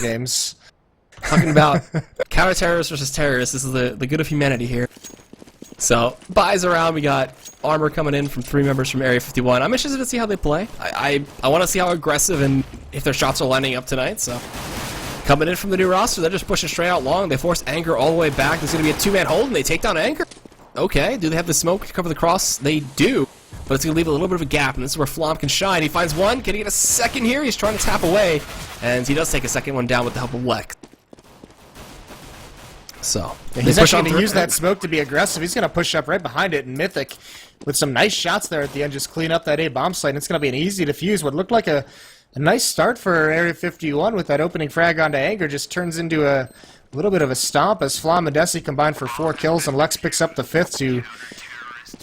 games. Talking about counter-terrorists versus terrorists. This is the good of humanity here. So, buys around. We got armor coming in from 3 members from Area 51. I'm interested to see how they play. I want to see how aggressive and if their shots are lining up tonight, so... Coming in from the new roster, they're just pushing straight out long. They force Anger all the way back. There's going to be a 2-man hold, and they take down Anger. Okay, do they have the smoke to cover the cross? They do, but it's going to leave a little bit of a gap, and this is where Flom can shine. He finds one. Can he get a second here? He's trying to tap away, and he does take a second one down with the help of Lex. So, he's actually going to use that smoke to be aggressive. He's going to push up right behind it, and Mythic, with some nice shots there at the end, just clean up that A bomb site, and it's going to be an easy defuse. What looked like a nice start for Area 51 with that opening frag onto Anger just turns into a little bit of a stomp as Flom and Desi combine for 4 kills, and Lex picks up the 5th to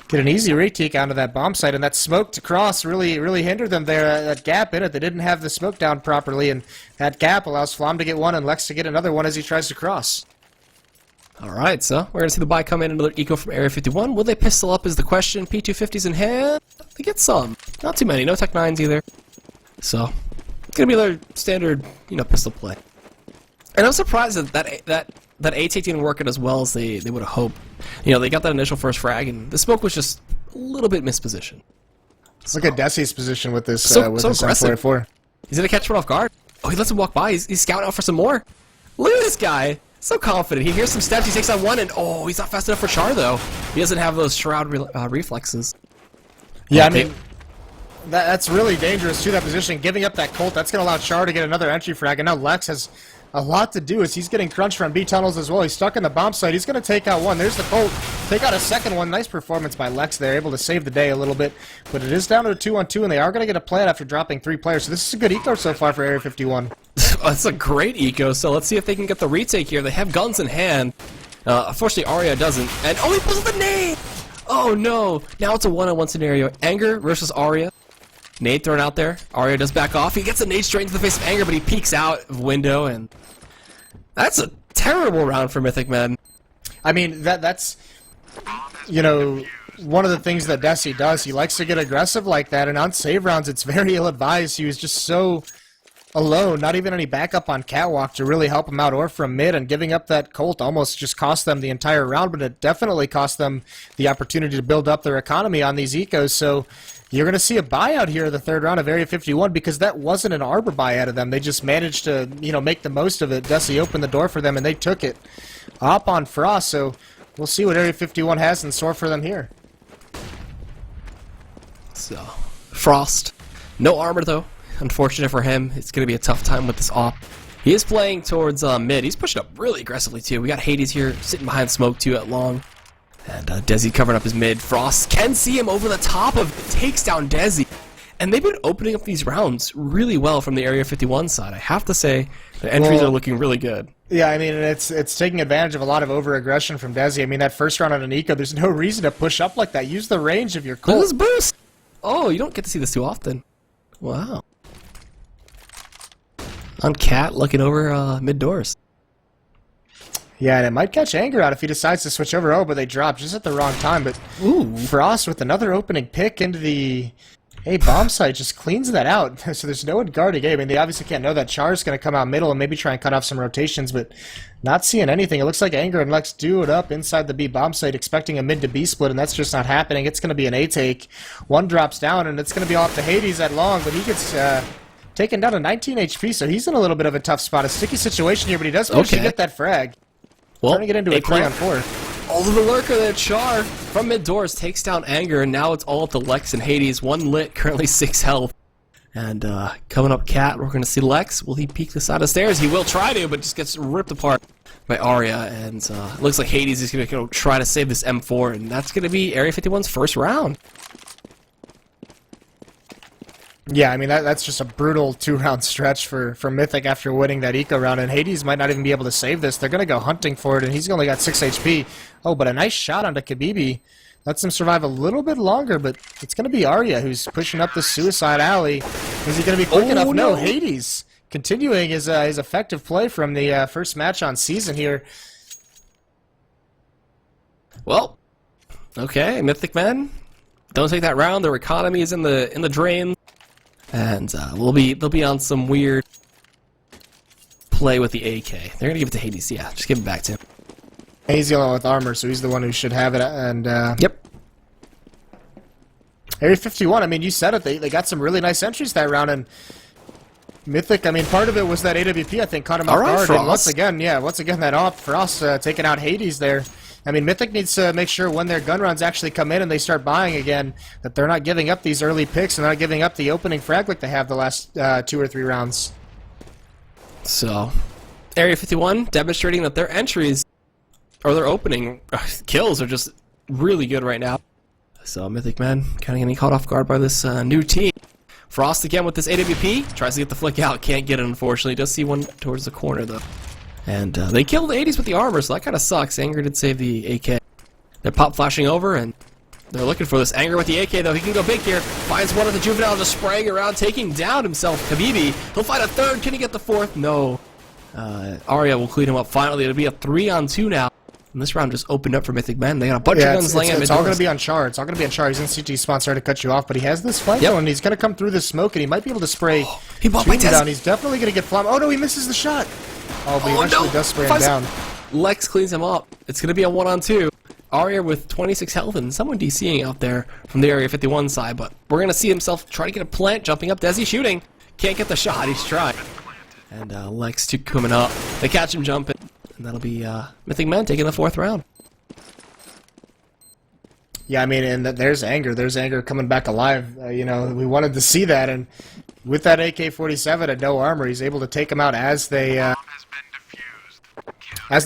get an easy retake onto that bomb site. And that smoke to cross really hindered them there. That gap in it, they didn't have the smoke down properly, and that gap allows Flom to get one and Lex to get another one as he tries to cross. Alright, so we're going to see the buy come in, another eco from Area 51. Will they pistol up is the question. P250s in hand. They get some. Not too many. No Tech 9s either. So, it's going to be their standard, pistol play. And I'm surprised that A-Take didn't work out as well as they would have hoped. They got that initial first frag, and the smoke was just a little bit mispositioned. So, look at Desi's position with this so this M44. He's going to catch one off guard. Oh, he lets him walk by. He's scouting out for some more. Look at this guy. So confident. He hears some steps. He takes on one, and he's not fast enough for Char, though. He doesn't have those Shroud reflexes. Yeah, I mean, that's really dangerous to that position. Giving up that Colt, that's going to allow Char to get another entry frag, and now Lex has a lot to do as he's getting crunched from B tunnels as well. He's stuck in the bomb site. He's going to take out one. There's the Colt. Take out a second one. Nice performance by Lex there, able to save the day a little bit. But it is down to a 2-on-2, and they are going to get a plant after dropping 3 players. So this is a good eco so far for Area 51. That's a great eco, so let's see if they can get the retake here. They have guns in hand. Unfortunately, Arya doesn't. And, he pulls the nade! Oh, no. Now it's a 1-on-1 scenario. Anger versus Arya. Nade thrown out there. Arya does back off. He gets a nade straight into the face of Anger, but he peeks out of window, and that's a terrible round for Mythic, man. I mean, that's, one of the things that Desi does. He likes to get aggressive like that, and on save rounds, it's very ill-advised. He was just so alone, not even any backup on Catwalk to really help him out or from mid, and giving up that Colt almost just cost them the entire round, but it definitely cost them the opportunity to build up their economy on these ecos. So you're going to see a buyout here in the 3rd round of Area 51 because that wasn't an arbor buy out of them. They just managed to, make the most of it. Desi opened the door for them, and they took it up on Frost. So we'll see what Area 51 has in store for them here. So, Frost. No armor, though. Unfortunate for him. It's going to be a tough time with this op. He is playing towards mid. He's pushing up really aggressively, too. We got Hades here sitting behind smoke, too, at long. And Desi covering up his mid. Frost can see him over the top of it. Takes down Desi. And they've been opening up these rounds really well from the Area 51 side. I have to say, the entries are looking really good. Yeah, I mean, it's taking advantage of a lot of over-aggression from Desi. I mean, that first round on an eco, there's no reason to push up like that. Use the range of your Colt. Look at this boost! Oh, you don't get to see this too often. Wow. On Cat looking over mid-doors. Yeah, and it might catch Anger out if he decides to switch over. Oh, but they dropped just at the wrong time. But Frost with another opening pick into the bomb site just cleans that out. So there's no one guarding A. I mean, they obviously can't know that Char's going to come out middle and maybe try and cut off some rotations, but not seeing anything. It looks like Anger and Lex do it up inside the B bomb site, expecting a mid to B split, and that's just not happening. It's going to be an A take. One drops down, and it's going to be off to Hades at long, but he gets taken down to 19 HP, so he's in a little bit of a tough spot. A sticky situation here, but he does manage to get that frag. Well, trying to get into a 3-on-4. All of the lurker there, Char from mid doors takes down Anger, and now it's all up to Lex and Hades. 1 lit, currently 6 health. And coming up Cat, we're going to see Lex. Will he peek the side of the stairs? He will try to, but just gets ripped apart by Arya. And it looks like Hades is going to try to save this M4, and that's going to be Area 51's first round. Yeah, I mean, that's just a brutal 2-round stretch for Mythic after winning that eco round, and Hades might not even be able to save this. They're going to go hunting for it, and he's only got 6 HP. Oh, but a nice shot onto Khabibi. Lets him survive a little bit longer, but it's going to be Arya who's pushing up the suicide alley. Is he going to be quick enough? No, Hades continuing his effective play from the first match on season here. Well, okay, Mythic men, don't take that round. Their economy is in the drain. And they'll be on some weird play with the AK. They're going to give it to Hades. Yeah, just give it back to him. He's the only one with armor, so he's the one who should have it. And Yep. Area 51, I mean, you said it. They got some really nice entries that round, and Mythic, I mean, part of it was that AWP, I think, caught him off guard. And once again, that op for us, taking out Hades there. I mean, Mythic needs to make sure when their gun runs actually come in and they start buying again, that they're not giving up these early picks and not giving up the opening frag like they have the last 2 or 3 rounds. So, Area 51 demonstrating that their entries, or their opening kills, are just really good right now. So, Mythic, man, kind of getting caught off guard by this new team. Frost again with this AWP, tries to get the flick out, can't get it, unfortunately. Does see one towards the corner, though. And they killed the 80s with the armor, so that kind of sucks. Anger did save the AK. They're pop flashing over, and they're looking for this. Anger with the AK, though. He can go big here. Finds one of the Juvenile, just spraying around, taking down himself. Habibi, he'll find a third. Can he get the fourth? No. Aria will clean him up finally. It'll be a 3-on-2 now. And this round just opened up for Mythic Men. They got a bunch of guns laying at It's all going to be on Char. It's all going to be on Char. He's in CT spawn, sorry to cut you off, but he has this flank going, and he's going to come through the smoke, and he might be able to spray he bought my down. He's definitely going to get flam. Oh, no, he misses the shot. Oh, but he eventually does spray him down. Lex cleans him up. It's going to be a 1-on-2. Aria with 26 health and someone DCing out there from the Area 51 side, but we're going to see himself try to get a plant, jumping up. Desi shooting. Can't get the shot. He's trying. And Lex too coming up. They catch him jumping, and that'll be Mythic Men taking the 4th round. Yeah, I mean, and there's Anger. There's Anger coming back alive. You know, we wanted to see that, and with that AK-47 and no armor, he's able to take him out as they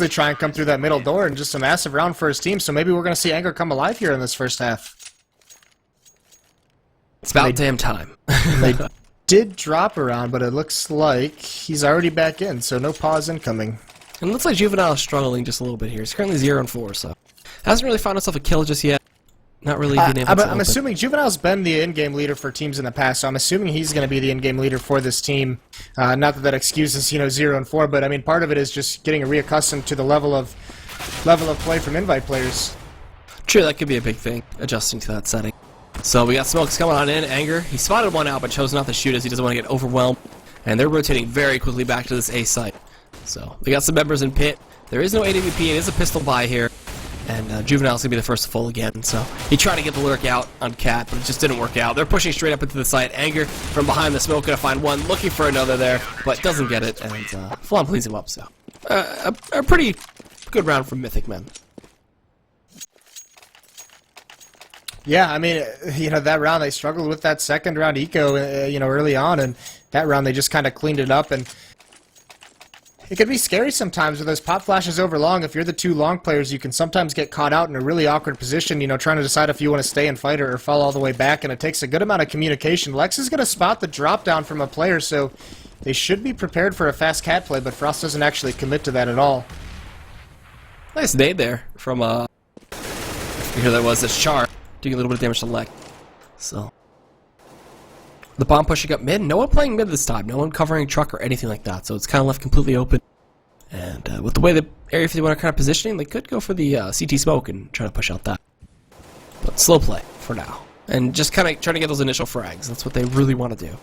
try and come through that middle door, and just a massive round for his team. So maybe we're going to see Anger come alive here in this first half. It's about damn time. They did drop around, but it looks like he's already back in, so no pause incoming. And it looks like Juvenile is struggling just a little bit here. He's currently 0-4, so hasn't really found himself a kill just yet. Not really being able to I'm assuming Juvenile's been the in-game leader for teams in the past, so I'm assuming he's going to be the in-game leader for this team. Not that excuses, 0-4, but I mean, part of it is just getting reaccustomed to the level of play from invite players. True, that could be a big thing, adjusting to that setting. So we got smokes coming on in. Anger, he spotted one out, but chose not to shoot as he doesn't want to get overwhelmed. And they're rotating very quickly back to this A site. So they got some members in pit. There is no AWP. It is a pistol buy here. And Juvenile's going to be the first to fall again, so he tried to get the lurk out on Cat, but it just didn't work out. They're pushing straight up into the site. Anger from behind the smoke, going to find one, looking for another there, but doesn't get it, and Flom cleans him up, so a pretty good round from Mythic Men. Yeah, I mean, that round they struggled with that second round eco, early on, and that round they just kind of cleaned it up, and it can be scary sometimes with those pop flashes over long. If you're the 2 long players, you can sometimes get caught out in a really awkward position, trying to decide if you want to stay and fight or fall all the way back, and it takes a good amount of communication. Lex is going to spot the drop down from a player, so they should be prepared for a fast cat play, but Frost doesn't actually commit to that at all. Nice nade there from, I forget who that was, that's Char, doing a little bit of damage to Lex. So, the bomb pushing up mid. No one playing mid this time. No one covering truck or anything like that. So it's kind of left completely open. And with the way the Area 51 are kind of positioning, they could go for the CT smoke and try to push out that. But slow play for now. And just kind of trying to get those initial frags. That's what they really want to do.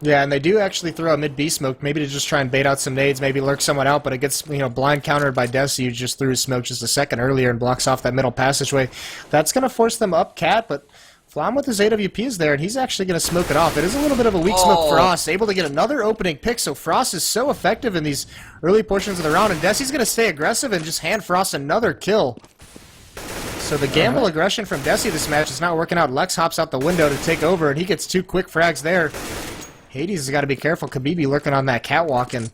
Yeah, and they do actually throw a mid-B smoke, maybe to just try and bait out some nades, maybe lurk someone out, but it gets, blind countered by Desi, who just threw his smoke just a second earlier and blocks off that middle passageway. That's going to force them up Cat, but Flam with his AWP is there, and he's actually going to smoke it off. It is a little bit of a weak smoke for Frost, able to get another opening pick, so Frost is so effective in these early portions of the round, and Desi's going to stay aggressive and just hand Frost another kill. So the gamble aggression from Desi this match is not working out. Lex hops out the window to take over, and he gets 2 quick frags there. Hades has got to be careful. Khabibi lurking on that catwalk, and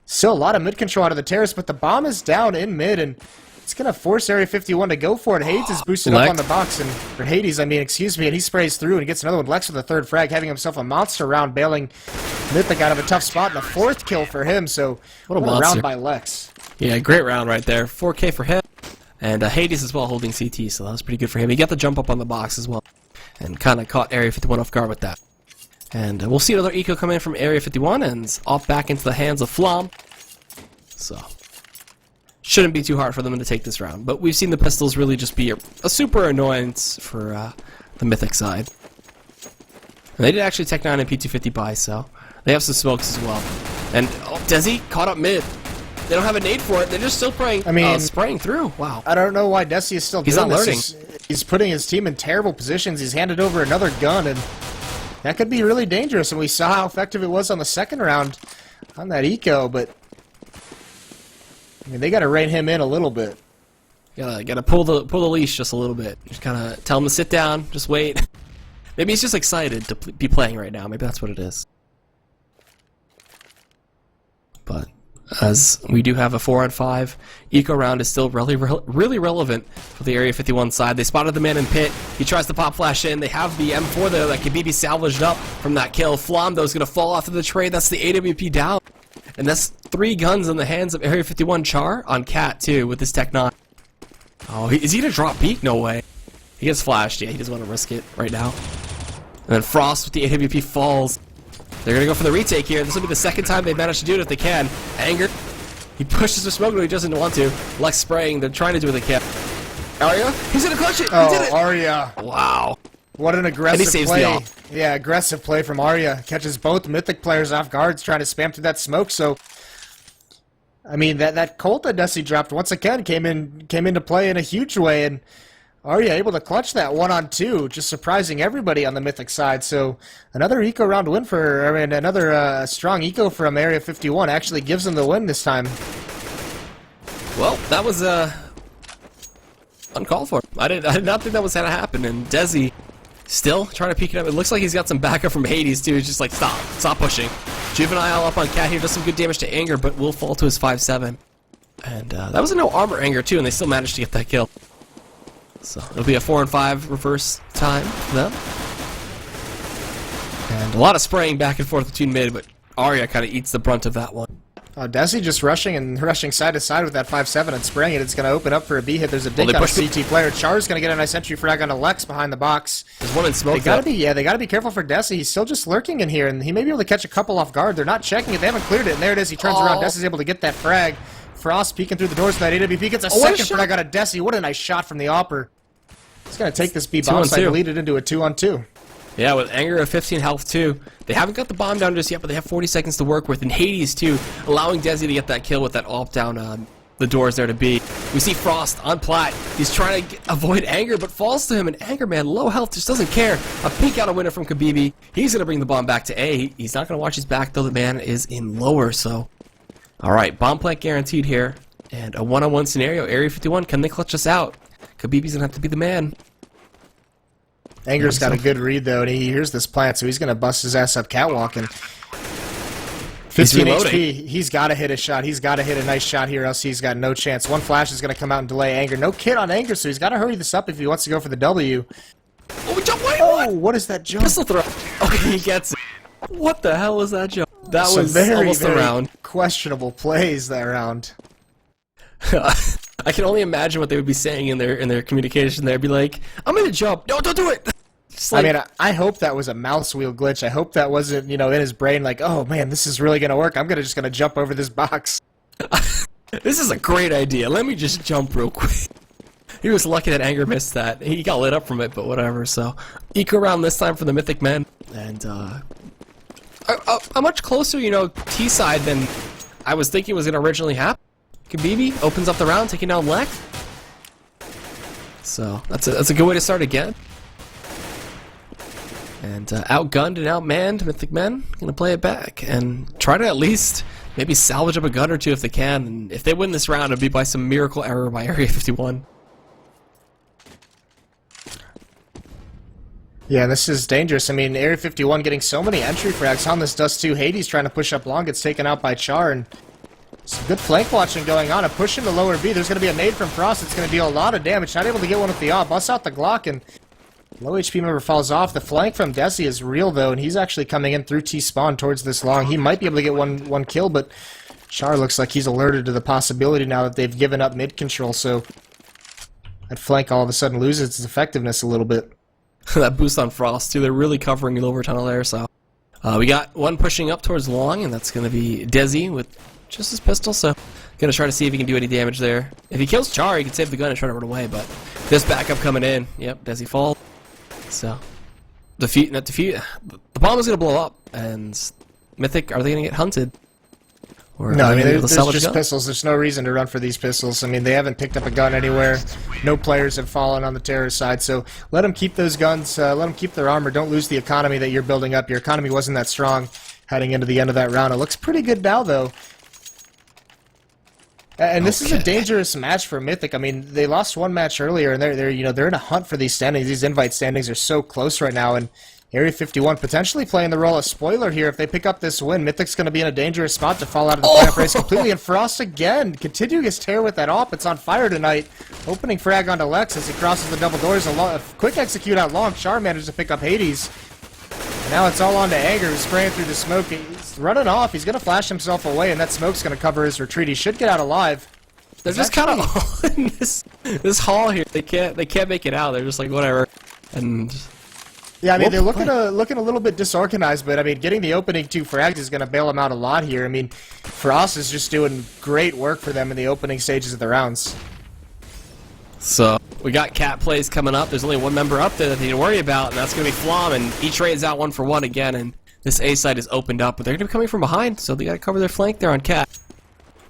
still a lot of mid control out of the terrace, but the bomb is down in mid, and it's going to force Area 51 to go for it. Hades is boosted up on the box, and for Hades, and he sprays through and gets another one. Lex with the 3rd frag, having himself a monster round, bailing Mythic out of a tough spot, and a 4th kill for him, so what a round by Lex. Yeah, great round right there. 4K for him, and Hades as well holding CT, so that was pretty good for him. He got the jump up on the box as well, and kind of caught Area 51 off guard with that. And we'll see another eco come in from Area 51, and it's off back into the hands of Flom. So shouldn't be too hard for them to take this round. But we've seen the pistols really just be a super annoyance for the Mythic side. And they did actually Tech 9 and P250 buy, so they have some smokes as well. And Desi caught up mid. They don't have a nade for it. They're just still praying. I mean, spraying through. Wow. I don't know why Desi is still He's doing not this. learning. He's putting his team in terrible positions. He's handed over another gun, and that could be really dangerous. And we saw how effective it was on the second round on that eco, but I mean, they got to rein him in a little bit. Gotta pull the leash just a little bit. Just kind of tell him to sit down. Just wait. Maybe he's just excited to be playing right now. Maybe that's what it is. But as we do have a 4-on-5, eco round is still really relevant for the Area 51 side. They spotted the man in pit. He tries to pop flash in. They have the M4 there that can be salvaged up from that kill. Flom, though, is going to fall off of the trade. That's the AWP down. And that's 3 guns in the hands of Area 51 Char on Cat, too, with this Tech 9. Oh, is he going to drop peek? No way. He gets flashed. Yeah, he doesn't want to risk it right now. And then Frost with the AWP falls. They're going to go for the retake here. This will be the second time they've managed to do it if they can. Anger. He pushes the smoke, but he doesn't want to. Lex spraying. They're trying to do what they can. Arya? He's going to clutch it. Oh, he did it. Arya. Wow. What an aggressive And he saves play. the op. Yeah, aggressive play from Arya. Catches both Mythic players off guards trying to spam through that smoke. So, I mean, that Colt that Desi dropped once again came into play in a huge way, and Arya able to clutch that 1-on-2, just surprising everybody on the Mythic side. So another eco round win another strong eco from Area 51 actually gives them the win this time. Well, that was uncalled for. I did not think that was going to happen. And Desi still trying to peek it up. It looks like he's got some backup from Hades too. He's just like, stop pushing. Juvenile up on Cat here does some good damage to Anger, but will fall to his 5-7. And that was a no armor Anger too, and they still managed to get that kill. So it'll be a 4-on-5 reverse time for them. And a lot of spraying back and forth between mid, but Arya kind of eats the brunt of that one. Desi just rushing side to side with that 5-7 and spraying it. It's going to open up for a B hit. There's a dink on a CT player. Char's going to get a nice entry frag on a Lex behind the box. There's one in smoke. They got to be careful for Desi. He's still just lurking in here, and he may be able to catch a couple off guard. They're not checking it. They haven't cleared it, and there it is. He turns around. Desi's able to get that frag. Frost peeking through the doors of that AWP gets a second frag out of Desi. What a nice shot from the Opper. He's going to take this B bomb site and lead it into a 2-on-2. Yeah, with Anger of 15 health too. They haven't got the bomb down just yet, but they have 40 seconds to work with. And Hades too, allowing Desi to get that kill with that AWP down the doors there to B. We see Frost on plat. He's trying to avoid Anger, but falls to him. And Anger, man, low health, just doesn't care. A peek out a winner from Khabibi. He's going to bring the bomb back to A. He's not going to watch his back, though the man is in lower, so. All right, bomb plant guaranteed here. And a 1-on-1 scenario. Area 51, can they clutch us out? Khabibi's going to have to be the man. Anger's got a good read, though, and he hears this plant, so he's going to bust his ass up catwalking. 15 HP. He's got to hit a shot. He's got to hit a nice shot here, else he's got no chance. One flash is going to come out and delay Anger. No kit on Anger, so he's got to hurry this up if he wants to go for the W. Oh, what is that jump? Pistol throw. Okay, he gets it. What the hell was that jump? That Some was very, almost very a round. questionable plays that round. I can only imagine what they would be saying in their communication. They'd be like, "I'm gonna jump. No, don't do it." Like, I mean, I hope that was a mouse wheel glitch. I hope that wasn't, in his brain like, "Oh man, this is really gonna work. I'm just gonna jump over this box." This is a great idea. Let me just jump real quick. He was lucky that Anger missed that. He got lit up from it, but whatever. So, eco round this time for the Mythic men, and a much closer, T side than I was thinking was gonna originally happen. Khabibi opens up the round, taking down Lex. So that's a good way to start again. And outgunned and outmanned, Mythic men gonna play it back and try to at least maybe salvage up a gun or two if they can. And if they win this round, it'll be by some miracle error by Area 51. Yeah, this is dangerous. I mean, Area 51 getting so many entry frags on this dust too. Hades trying to push up long, gets taken out by Char, and some good flank watching going on. A push into lower B. There's going to be a nade from Frost. It's going to deal a lot of damage. Not able to get one with the AWP. Busts out the Glock, and low HP member falls off. The flank from Desi is real, though, and he's actually coming in through T-spawn towards this long. He might be able to get one kill, but Char looks like he's alerted to the possibility now that they've given up mid control, so that flank all of a sudden loses its effectiveness a little bit. That boost on Frost, too. They're really covering the lower tunnel there, so. We got one pushing up towards long, and that's going to be Desi with just his pistol, so gonna try to see if he can do any damage there. If he kills Char, he can save the gun and try to run away, but this backup coming in. Yep, Desi fall. So, defeat. The bomb is gonna blow up, and Mythic, are they gonna get hunted? Or No, I mean, able to there's salvage just guns? pistols. There's no reason to run for these pistols. I mean, they haven't picked up a gun anywhere. No players have fallen on the terrorist side, so let them keep those guns. Let them keep their armor. Don't lose the economy that you're building up. Your economy wasn't that strong heading into the end of that round. It looks pretty good now, though. And this is a dangerous match for Mythic. I mean, they lost one match earlier, and they're in a hunt for these standings. These invite standings are so close right now, and Area 51 potentially playing the role of spoiler here. If they pick up this win, Mythic's going to be in a dangerous spot to fall out of the playoff race completely. And Frost again, continuing his tear with that op. It's on fire tonight. Opening frag onto Lex as he crosses the double doors. A quick execute out long. Char managed to pick up Hades. And now it's all on to Anger, who's spraying through the smoke. He's running off. He's going to flash himself away, and that smoke's going to cover his retreat. He should get out alive. They're just kind of in this hall here. They can't make it out. They're just like, whatever. And yeah, I mean, they're looking a little bit disorganized, but I mean, getting the opening 2 frags is going to bail them out a lot here. I mean, Frost is just doing great work for them in the opening stages of the rounds. So we got cat plays coming up. There's only one member up there that they need to worry about, and that's going to be Flom. And each raid is out 1 for 1 again, and this A side is opened up, but they're going to be coming from behind, so they got to cover their flank there on cat.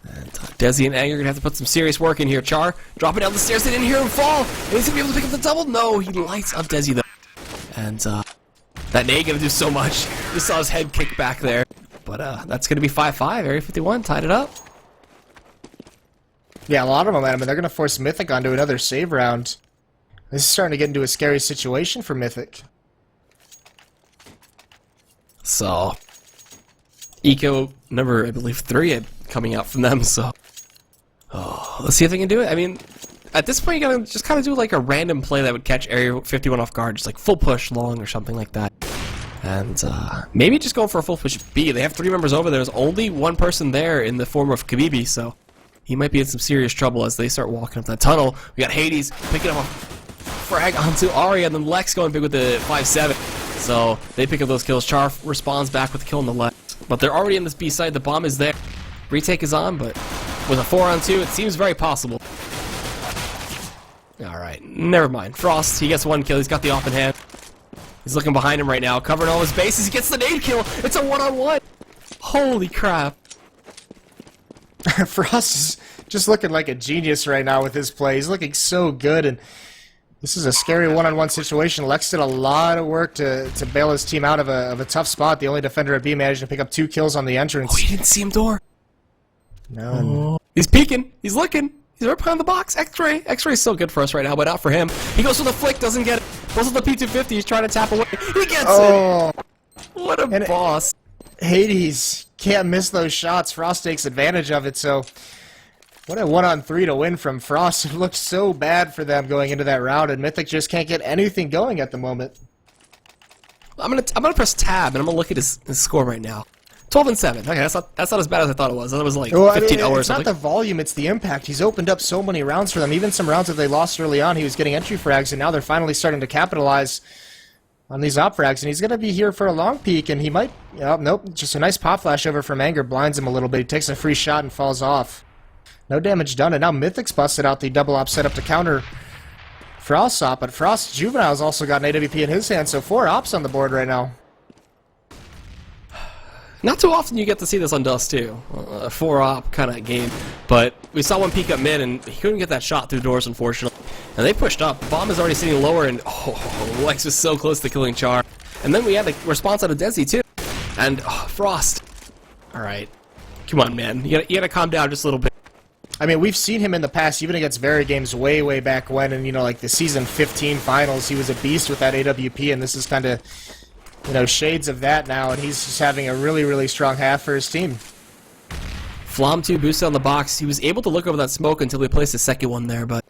And Desi and Anger are going to have to put some serious work in here. Char dropping down the stairs. They didn't hear him fall. And he's going to be able to pick up the double. No, he lights up Desi, though. And that nade going to do so much. Just saw his head kick back there. But that's going to be 5-5. Area 51 tied it up. Yeah, a lot of momentum, and they're going to force Mythic onto another save round. This is starting to get into a scary situation for Mythic. So, Eco number, I believe, 3 coming out from them, so let's see if they can do it. I mean, at this point, you gotta just kind of do like a random play that would catch Area 51 off guard, just like full push long or something like that. And maybe just go for a full push B. They have 3 members over. There's only one person there in the form of Kabibi, so he might be in some serious trouble as they start walking up that tunnel. We got Hades picking up a frag onto Arya, and then Lex going big with the 5-7. So they pick up those kills. Char responds back with a kill on the left. But they're already in this B side. The bomb is there. Retake is on, but with a 4-on-2, it seems very possible. Alright, never mind. Frost, he gets 1 kill. He's got the op in hand. He's looking behind him right now, covering all his bases. He gets the nade kill. It's a 1-on-1. Holy crap. Frost is just looking like a genius right now with his play. He's looking so good, and this is a scary 1-on-1 situation. Lex did a lot of work to bail his team out of a tough spot. The only defender at B managed to pick up 2 kills on the entrance. Oh, he didn't see him door. No. He's peeking. He's looking. He's right behind the box. X-ray. X-ray's so good for us right now, but not for him. He goes for the flick, doesn't get it. Goes with the P250. He's trying to tap away. He gets it. What a boss. Hades can't miss those shots. Frost takes advantage of it, so what a 1-on-3 to win from Frost. It looked so bad for them going into that round, and Mythic just can't get anything going at the moment. I'm gonna press tab, and I'm gonna look at his score right now. 12-7. Okay, that's not as bad as I thought it was. I thought it was like 15-0 or something. It's not the volume, it's the impact. He's opened up so many rounds for them. Even some rounds that they lost early on, he was getting entry frags, and now they're finally starting to capitalize on these op frags. And he's going to be here for a long peek, and he might... Oh, nope, just a nice pop flash over from Anger blinds him a little bit. He takes a free shot and falls off. No damage done, and now Mythic's busted out the double op setup to counter Frost's op, but Frost Juvenile's also got an AWP in his hand, so 4 ops on the board right now. Not too often you get to see this on Dust 2. A 4-op kind of game. But we saw one peek up mid, and he couldn't get that shot through doors, unfortunately. And they pushed up. The bomb is already sitting lower, and Lex was so close to killing Char. And then we had the response out of Desi, too. And Frost. Alright. Come on, man. You gotta calm down just a little bit. I mean, we've seen him in the past, even against Very Games way, way back when, and, you know, like the Season 15 finals, he was a beast with that AWP, and this is kind of... you know, shades of that now, and he's just having a really, really strong half for his team. Flom 2 boosted on the box. He was able to look over that smoke until he placed the second one there, but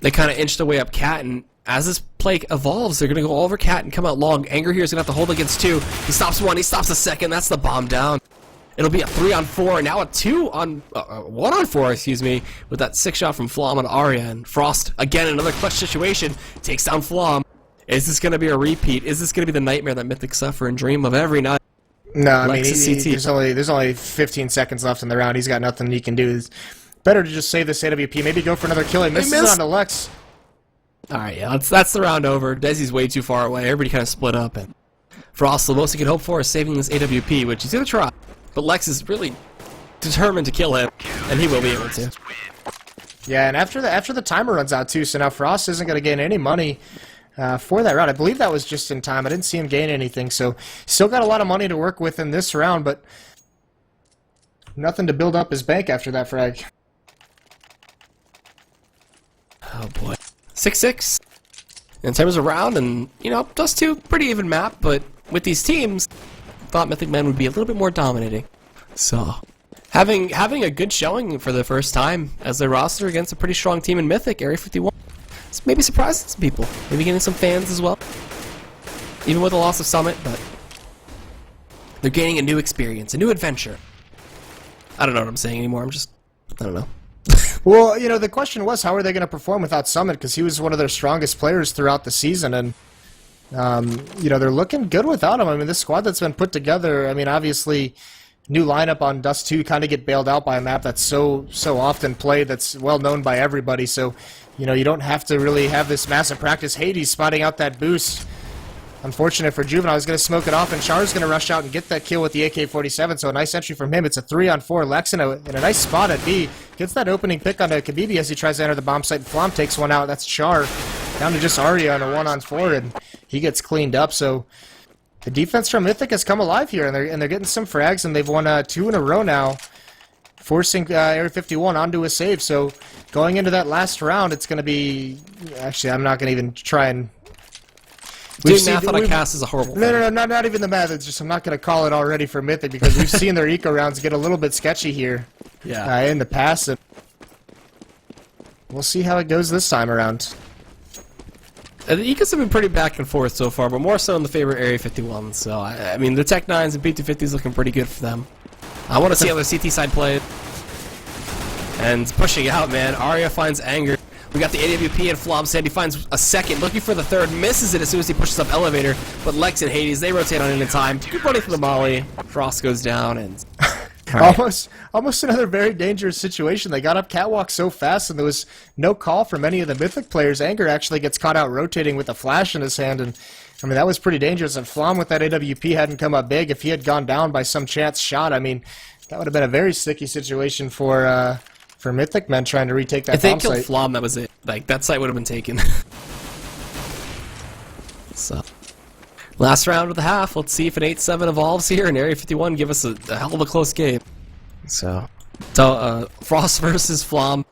they kind of inched away up Cat, and as this play evolves, they're going to go all over Cat and come out long. Anger here is going to have to hold against 2. He stops 1, he stops the second, that's the bomb down. It'll be a 3-on-4, and now a 1-on-4, excuse me, with that 6 shot from Flom on Arya, and Frost, again, another clutch situation, takes down Flom. Is this going to be a repeat? Is this going to be the nightmare that Mythic suffer and dream of every night? No, I mean, there's only 15 seconds left in the round. He's got nothing he can do. It's better to just save this AWP. Maybe go for another kill. He misses it on to Lex. Alright, yeah, that's the round over. Desi's way too far away. Everybody kind of split up. And Frost, the most he can hope for is saving this AWP, which he's going to try. But Lex is really determined to kill him, and he will be able to. Yeah, and after the timer runs out too, so now Frost isn't going to gain any money for that round. I believe that was just in time. I didn't see him gain anything, so still got a lot of money to work with in this round, but nothing to build up his bank after that frag. Oh boy. 6-6 in terms of round, and you know, Dust 2, pretty even map, but with these teams, thought Mythic Men would be a little bit more dominating. So, having a good showing for the first time as their roster against a pretty strong team in Mythic, Area 51. It's maybe surprising some people. Maybe getting some fans as well. Even with the loss of Summit, but they're gaining a new experience, a new adventure. I don't know what I'm saying anymore. I don't know. Well, you know, the question was, how are they going to perform without Summit? Because he was one of their strongest players throughout the season, and you know, they're looking good without him. I mean, this squad that's been put together, I mean, obviously, new lineup on Dust 2 kind of get bailed out by a map that's so often played, that's well known by everybody, so, you know, you don't have to really have this massive practice. Hades spotting out that boost. Unfortunate for Juvenile. He's going to smoke it off, and Char's going to rush out and get that kill with the AK-47, so a nice entry from him. It's a 3-on-4. Lex in a nice spot at B. Gets that opening pick onto Khabibi as he tries to enter the bomb site, and Flom takes one out. That's Char. Down to just Arya on a 1-on-4, and he gets cleaned up, so the defense from Mythic has come alive here, and they're getting some frags, and they've won 2 in a row now, forcing Area 51 onto a save. So going into that last round, it's going to be... Actually, I'm not going to even try and... Doing math on a cast is a horrible thing. No, not even the math. It's just I'm not going to call it already for Mythic, because we've seen their eco rounds get a little bit sketchy here in the past. And we'll see how it goes this time around. The ecos have been pretty back and forth so far, but more so in the favor of Area 51. So, I mean, the Tech 9s and P250s looking pretty good for them. I want to see how the CT side plays. And pushing out, man. Arya finds Anger. We got the AWP and Flom said he finds a second, looking for the third, misses it as soon as he pushes up elevator, but Lex and Hades, they rotate on in time. Good running for the molly. Frost goes down, and... Almost another very dangerous situation. They got up catwalk so fast, and there was no call from any of the Mythic players. Anger actually gets caught out rotating with a flash in his hand, and I mean, that was pretty dangerous. And Flom with that AWP hadn't come up big. If he had gone down by some chance shot, I mean, that would have been a very sticky situation for Mythic men trying to retake that bomb site. If they killed Flom, that was it. Like, that site would have been taken. So, last round of the half. Let's see if an 8-7 evolves here, and Area 51 give us a hell of a close game. So Frost versus Flom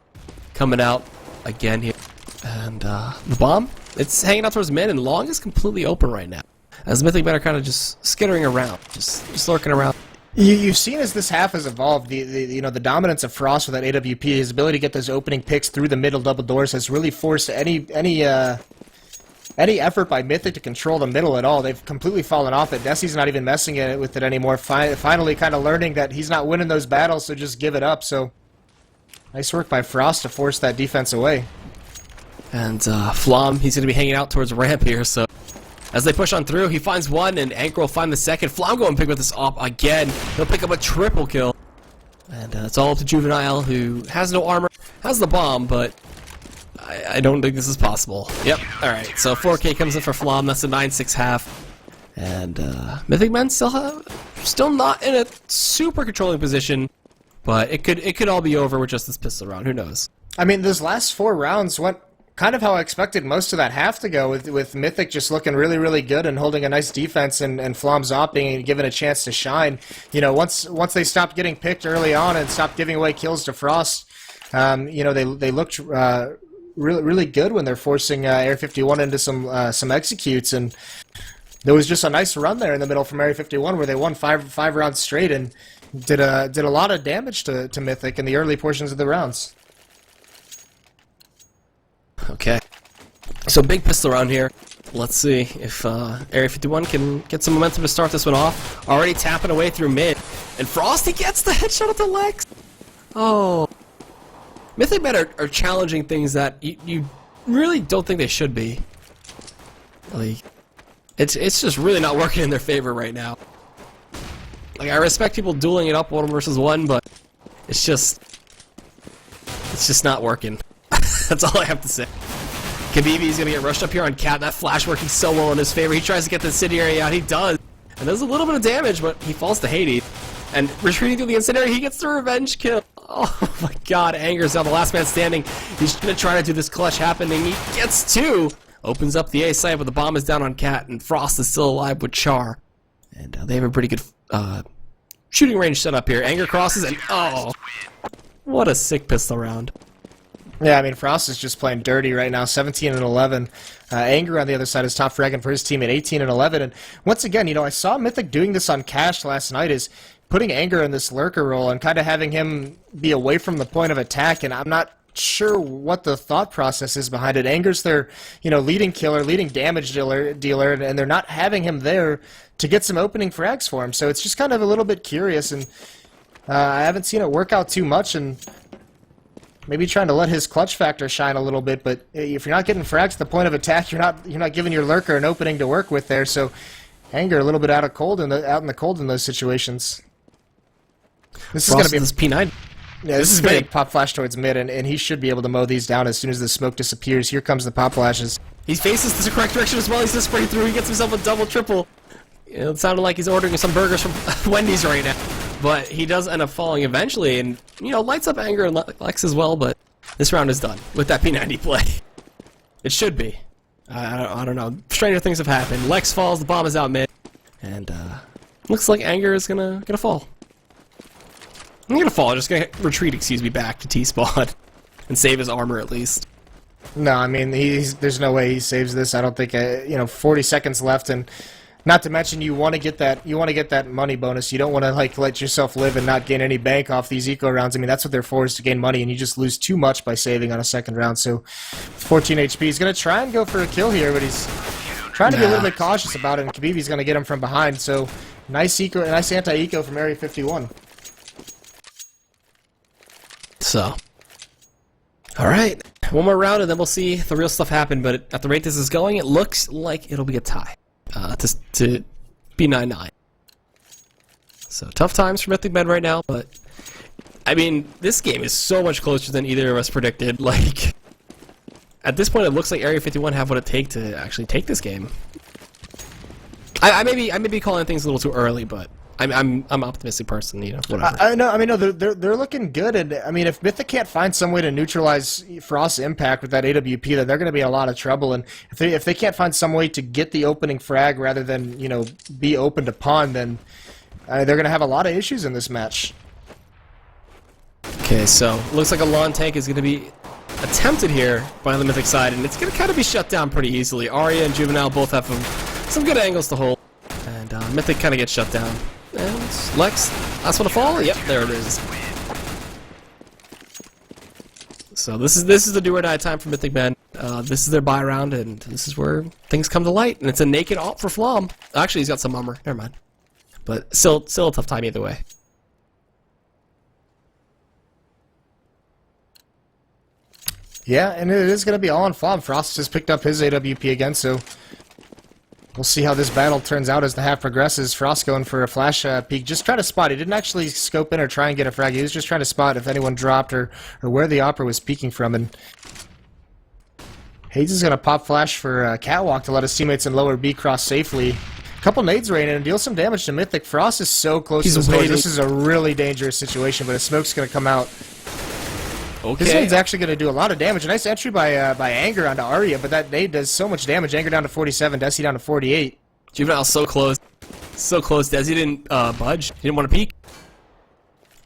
coming out again here. And the bomb, it's hanging out towards mid, and long is completely open right now. As Mythic men are kind of just skittering around, just lurking around. You've seen as this half has evolved, the dominance of Frost with that AWP, his ability to get those opening picks through the middle double doors has really forced any effort by Mythic to control the middle at all. They've completely fallen off it. Desi's not even messing with it anymore. Finally kind of learning that he's not winning those battles, so just give it up. So nice work by Frost to force that defense away. And Flom, he's going to be hanging out towards ramp here, so as they push on through, he finds one, and Anchor will find the second. Flom going pick with this op again. He'll pick up a triple kill. And it's all up to Juvenile, who has no armor, has the bomb, but I don't think this is possible. Yep, alright, so 4K comes in for Flom. That's a 9-6 half. And Mythic Men still not in a super controlling position, but it could all be over with just this pistol round. Who knows? I mean, those last 4 rounds went kind of how I expected most of that half to go, with Mythic just looking really, really good and holding a nice defense, and Flom's opting and given a chance to shine. You know, once they stopped getting picked early on and stopped giving away kills to Frost, you know, they looked really, really good when they're forcing Area 51 into some executes, and there was just a nice run there in the middle from Area 51 where they won five rounds straight and did a lot of damage to Mythic in the early portions of the rounds. Okay, so big pistol round here. Let's see if Area 51 can get some momentum to start this one off. Already tapping away through mid, and Frosty gets the headshot at the legs. Oh, Mythic Men are challenging things that you really don't think they should be. Like, it's just really not working in their favor right now. Like, I respect people dueling it up 1 versus 1, but it's just not working. That's all I have to say. Khabibi's gonna get rushed up here on Cat. That flash working so well in his favor. He tries to get the incendiary out. He does. And does a little bit of damage, but he falls to Hades. And retreating to the incendiary, he gets the revenge kill. Oh my god, Anger's now the last man standing. He's gonna try to do this clutch happening. He gets 2. Opens up the A site, but the bomb is down on Cat, and Frost is still alive with Char. And they have a pretty good shooting range set up here. Anger crosses, and oh, what a sick pistol round. Yeah, I mean, Frost is just playing dirty right now, 17 and 11. Anger on the other side is top fragging for his team at 18 and 11. And once again, you know, I saw Mythic doing this on Cash last night, is putting Anger in this lurker role and kind of having him be away from the point of attack, and I'm not sure what the thought process is behind it. Anger's their, you know, leading killer, leading damage dealer, and they're not having him there to get some opening frags for him. So it's just kind of a little bit curious, and I haven't seen it work out too much, and maybe trying to let his clutch factor shine a little bit. But if you're not getting frags at the point of attack, you're not giving your lurker an opening to work with there. So Anger a little bit out in the cold in those situations. This is going to be this P9. Yeah, this is big. Pop flash towards mid, and he should be able to mow these down as soon as the smoke disappears. Here comes the pop flashes. He faces the correct direction as well. He's just spraying through. He gets himself a double, triple. It sounded like he's ordering some burgers from Wendy's right now. But he does end up falling eventually, and, you know, lights up Anger and Lex as well, but this round is done with that P90 play. It should be. I don't know. Stranger things have happened. Lex falls, the bomb is out mid, and looks like Anger is gonna fall. I'm gonna fall, just gonna retreat, excuse me, back to T-spawn and save his armor at least. No, I mean, there's no way he saves this. I don't think, 40 seconds left, and not to mention you want to get that money bonus. You don't want to like let yourself live and not gain any bank off these eco rounds. I mean, that's what they're for, is to gain money, and you just lose too much by saving on a second round. So 14 HP. He's gonna try and go for a kill here, but he's trying to be a little bit cautious about it, and Khabibi's gonna get him from behind. So nice anti-eco from Area 51. So, alright, one more round and then we'll see the real stuff happen, but at the rate this is going, it looks like it'll be a tie to be 9-9. So, tough times for Mythic Men right now, but, I mean, this game is so much closer than either of us predicted. Like, at this point, it looks like Area 51 have what it takes to actually take this game. I may be calling things a little too early, but I'm an optimistic person, you know. Whatever. I know they're looking good, and I mean, if Mythic can't find some way to neutralize Frost's impact with that AWP, then they're going to be in a lot of trouble. And if they can't find some way to get the opening frag rather than be open to pawn, then they're going to have a lot of issues in this match. Okay, so looks like a lawn tank is going to be attempted here by the Mythic side, and it's going to kind of be shut down pretty easily. Arya and Juvenile both have some good angles to hold, and Mythic kind of gets shut down. And Lex, last one to fall? Yep, there it is. So this is the do or die time for Mythic Men. This is their buy round, and this is where things come to light. And it's a naked ult for Flom. Actually, he's got some armor. Never mind. But still a tough time either way. Yeah, and it is going to be all on Flom. Frost just picked up his AWP again, so we'll see how this battle turns out as the half progresses. Frost going for a flash peek. Just try to spot. He didn't actually scope in or try and get a frag. He was just trying to spot if anyone dropped or where the Opera was peeking from. And Hades is going to pop flash for Catwalk to let his teammates in lower B cross safely. A couple nades rain in and deal some damage to Mythic. Frost is so close to the score. This is a really dangerous situation, but his smoke's going to come out. Okay. This nade's actually going to do a lot of damage. A nice entry by Anger onto Arya, but that nade does so much damage. Anger down to 47, Desi down to 48. Juvenile so close. So close. Desi didn't budge. He didn't want to peek.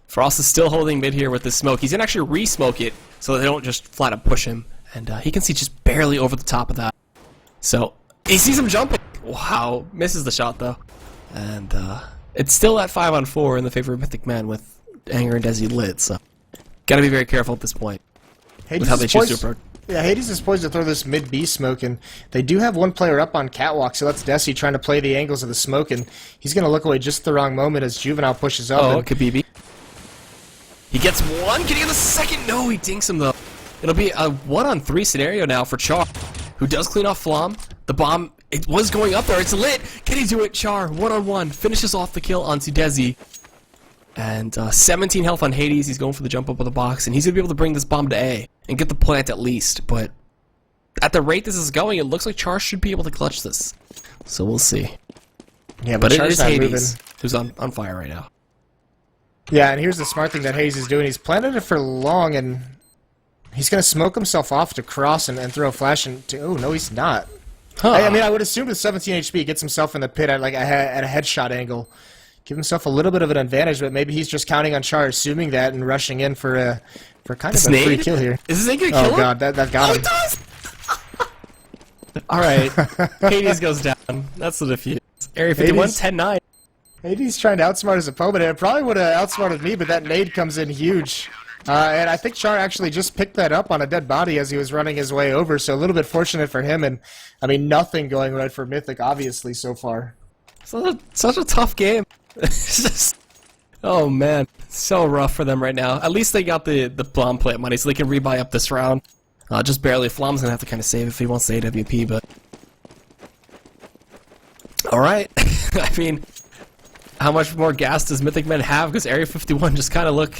Frost is still holding mid here with this smoke. He's going to actually re-smoke it so they don't just flat out push him. And he can see just barely over the top of that. So, he sees him jumping. Wow. Misses the shot, though. And it's still at 5-on-4 in the favor of Mythic Men with Anger and Desi lit, so gotta be very careful at this point with how they choose to approach. Yeah, Hades is poised to throw this mid-B smoke, and they do have one player up on Catwalk, so that's Desi trying to play the angles of the smoke, and he's going to look away just the wrong moment as Juvenile pushes up. Oh, Khabibi. He gets one. Can he get the second? No, he dinks him, though. It'll be a 1-on-3 scenario now for Char, who does clean off Flom. The bomb, it was going up there. It's lit. Can he do it? Char, 1-on-1, finishes off the kill onto Desi. And 17 health on Hades. He's going for the jump up of the box, and he's going to be able to bring this bomb to A and get the plant at least. But at the rate this is going, it looks like Char should be able to clutch this. So we'll see. Yeah, but it Char's is Hades who's on fire right now. Yeah, and here's the smart thing that Hayes is doing. He's planted it for long, and he's going to smoke himself off to cross and throw a flash into... Oh, no, he's not. Huh. I mean, I would assume with 17 HP, he gets himself in the pit at like at a headshot angle. Give himself a little bit of an advantage, but maybe he's just counting on Char assuming that and rushing in for kind of a free kill here. Is this going to kill him? Oh, God, that got him. It does! All right. Hades goes down. That's the defuse. Area 51, 10-9. Hades trying to outsmart his opponent. It probably would have outsmarted me, but that nade comes in huge. And I think Char actually just picked that up on a dead body as he was running his way over, so a little bit fortunate for him. And, I mean, nothing going right for Mythic, obviously, so far. Such a tough game. It's just... Oh, man. So rough for them right now. At least they got the bomb plant money, so they can rebuy up this round. Just barely. Flom's going to have to kind of save if he wants the AWP, but... Alright. I mean... How much more gas does Mythic Men have? Because Area 51 just kind of look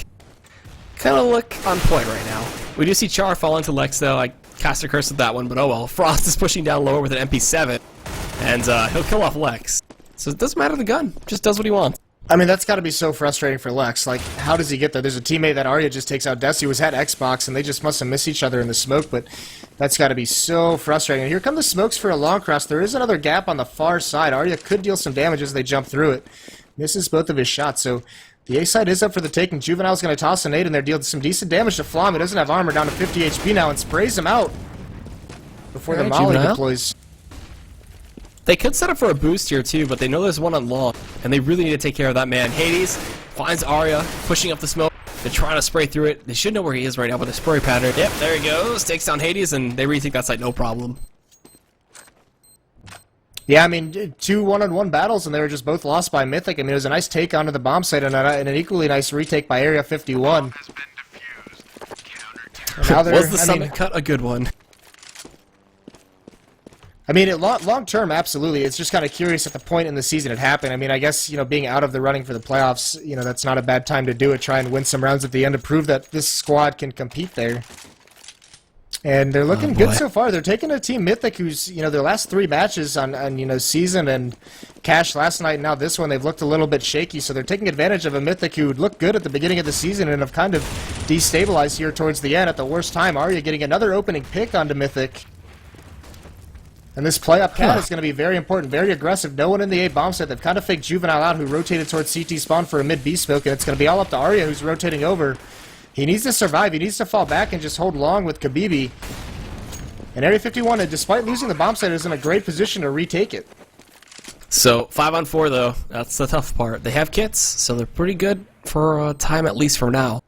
on point right now. We do see Char fall into Lex though. I cast a curse with that one, but oh well. Frost is pushing down lower with an MP7, and he'll kill off Lex. So it doesn't matter the gun; just does what he wants. I mean, that's got to be so frustrating for Lex. Like, how does he get there? There's a teammate that Arya just takes out. Desi was at Xbox, and they just must have missed each other in the smoke, but that's got to be so frustrating. And here come the smokes for a long cross. There is another gap on the far side. Arya could deal some damage as they jump through it. Misses both of his shots, so the A side is up for the taking. Juvenile's going to toss a nade in there, deal some decent damage to Flom. He doesn't have armor, down to 50 HP now, and sprays him out before the molly deploys. They could set up for a boost here too, but they know there's one on long, and they really need to take care of that man. Hades finds Arya, pushing up the smoke. They're trying to spray through it. They should know where he is right now with the spray pattern. Yep, there he goes. Takes down Hades, and they retake that site no problem. Yeah, I mean, 2 one-on-one battles, and they were just both lost by Mythic. I mean, it was a nice take onto the bomb site, and an equally nice retake by Area 51. Now was the summit cut a good one? I mean, long-term, absolutely. It's just kind of curious at the point in the season it happened. I mean, I guess, being out of the running for the playoffs, that's not a bad time to do it. Try and win some rounds at the end to prove that this squad can compete there. And they're looking good so far. They're taking a team Mythic who's, their last 3 matches on Season and Cash last night and now this one, they've looked a little bit shaky. So they're taking advantage of a Mythic who looked good at the beginning of the season and have kind of destabilized here towards the end at the worst time. Arya getting another opening pick onto Mythic. And this play-up count is going to be very important, very aggressive. No one in the A bomb set. They've kind of faked Juvenile out who rotated towards CT spawn for a mid-B smoke, and it's going to be all up to Arya who's rotating over. He needs to survive. He needs to fall back and just hold long with Khabibi. And Area 51, despite losing the bomb site, is in a great position to retake it. So, 5-on-4, though. That's the tough part. They have kits, so they're pretty good for time, at least for now.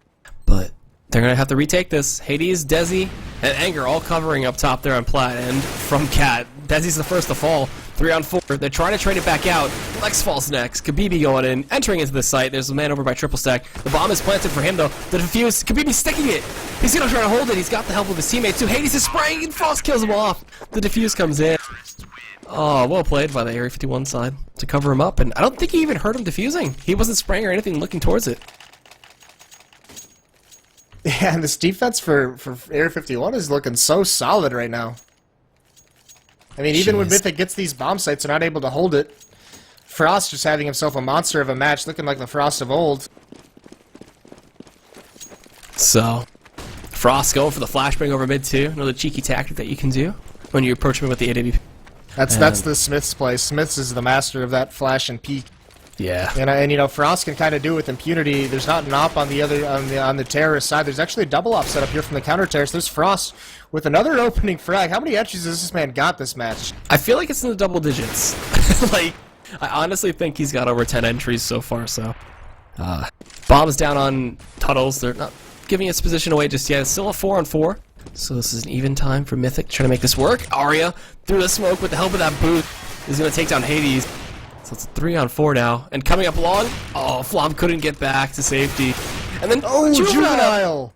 But they're going to have to retake this. Hades, Desi, and Anger all covering up top there on Plat. And from Cat, Desi's the first to fall. 3-on-4. They're trying to trade it back out. Lex falls next. Khabibi going in, entering into the site. There's a man over by Triple Stack. The bomb is planted for him, though. The defuse. Khabibi sticking it. He's going to try to hold it. He's got the help of his teammates, too. Hades is spraying, and Frost kills him off. The defuse comes in. Oh, well played by the Area 51 side to cover him up. And I don't think he even heard him defusing. He wasn't spraying or anything, looking towards it. Yeah, and this defense for Area 51 is looking so solid right now. I mean, even when Mythic gets these bomb sites, they're not able to hold it. Frost just having himself a monster of a match, looking like the Frost of old. So, Frost going for the flashbang over mid too. Another cheeky tactic that you can do when you approach him with the AWP. That's the Smith's play. Smith's is the master of that flash and peek. Yeah. And Frost can kind of do it with impunity. There's not an op on the other on the terrorist side. There's actually a double op set up here from the counter terrorist. There's Frost with another opening frag. How many entries has this man got this match? I feel like it's in the double digits. Like, I honestly think he's got over 10 entries so far. So, bombs down on Tuttles. They're not giving his position away just yet. It's still a 4-on-4. So this is an even time for Mythic trying to make this work. Arya through the smoke with the help of that boot is going to take down Hades. So it's a 3-on-4 now. And coming up long, Flom couldn't get back to safety. And then, Juvenile!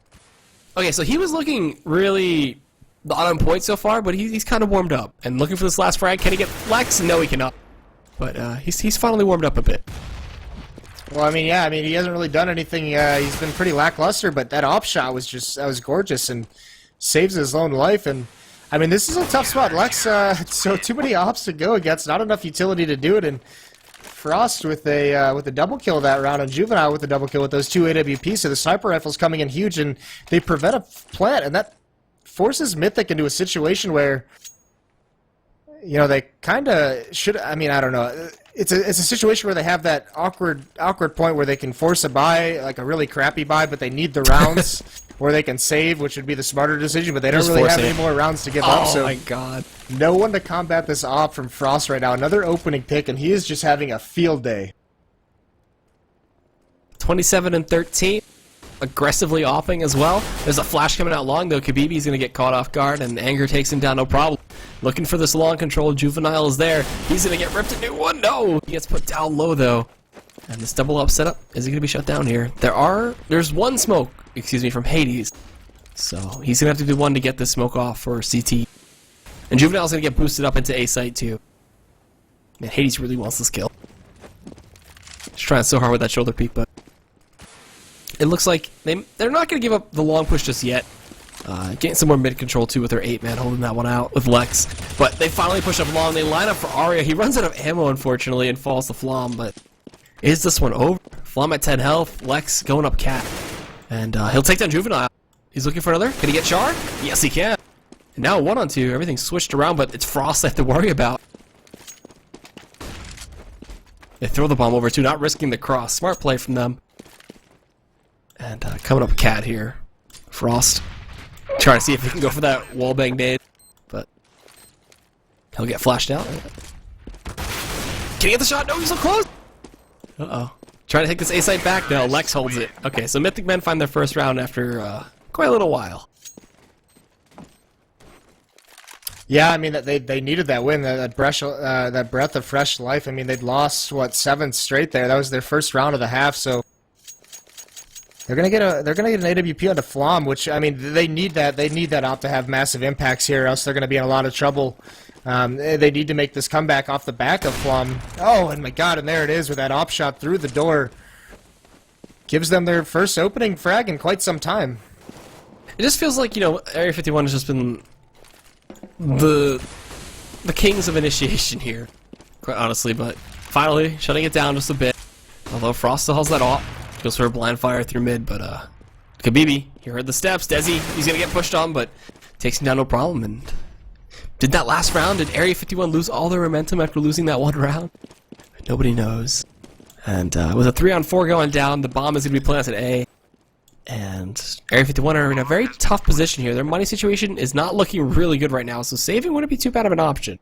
Okay, so he was looking really not on point so far, but he's kind of warmed up. And looking for this last frag. Can he get Flex? No, he cannot. But he's finally warmed up a bit. Well, he hasn't really done anything. He's been pretty lackluster, but that op shot was was gorgeous and saves his own life. And I mean, this is a tough spot. Lex, so too many ops to go against, not enough utility to do it, and Frost with a double kill that round, and Juvenile with a double kill with those two AWPs. So the sniper rifle's coming in huge, and they prevent a plant, and that forces Mythic into a situation where, you know, they kind of should. I mean, I don't know. It's a situation where they have that awkward point where they can force a buy, like a really crappy buy, but they need the rounds. Where they can save, which would be the smarter decision, but they don't really have any more rounds to give up. Oh so my god. no one to combat this op from Frost right now. Another opening pick, and he is just having a field day. 27 and 13. Aggressively offing as well. There's a flash coming out long, though. Khabibi's going to get caught off guard, and Anger takes him down, no problem. Looking for this long control. Juvenile is there. He's going to get ripped a new one. No! He gets put down low, though. And this double up setup, is he going to be shut down here? There's one smoke, from Hades. So he's going to have to do one to get this smoke off for CT. And Juvenile's going to get boosted up into A site too. Man, Hades really wants this kill. He's trying so hard with that shoulder peek, but it looks like they're not going to give up the long push just yet. Getting some more mid control too with their 8-man, holding that one out with Lex. But they finally push up long. They line up for Aria. He runs out of ammo, unfortunately, and falls to Flom, but is this one over? Flom at 10 health, Lex going up cat. And he'll take down Juvenile. He's looking for another. Can he get Char? Yes, he can. And now 1-on-2. Everything's switched around, but it's Frost they have to worry about. They throw the bomb over too, not risking the cross. Smart play from them. And coming up cat here. Frost. Trying to see if he can go for that wallbang nade. But he'll get flashed out. Can he get the shot? No, he's so close! Uh-oh. Trying to hit this A-site back? No, Lex holds it. Okay, so Mythic men find their first round after quite a little while. Yeah, I mean, they needed that win, that breath of fresh life. I mean, they'd lost, what, 7 straight there. That was their first round of the half, so they're gonna get an AWP onto Flom, which, I mean, they need that. They need that op to have massive impacts here, or else they're gonna be in a lot of trouble. They need to make this comeback off the back of Flom. Oh, and my god, and there it is with that op shot through the door. Gives them their first opening frag in quite some time. It just feels like, you know, Area 51 has just been the kings of initiation here, quite honestly, but finally shutting it down just a bit. Although Frost still has that op. Goes for a blind fire through mid, but Khabibi, he heard the steps. Desi, he's gonna get pushed on, but takes him down no problem. And did that last round, did Area 51 lose all their momentum after losing that one round? Nobody knows. And with a 3-on-4 going down, the bomb is gonna be planted at A. And Area 51 are in a very tough position here. Their money situation is not looking really good right now, so saving wouldn't be too bad of an option.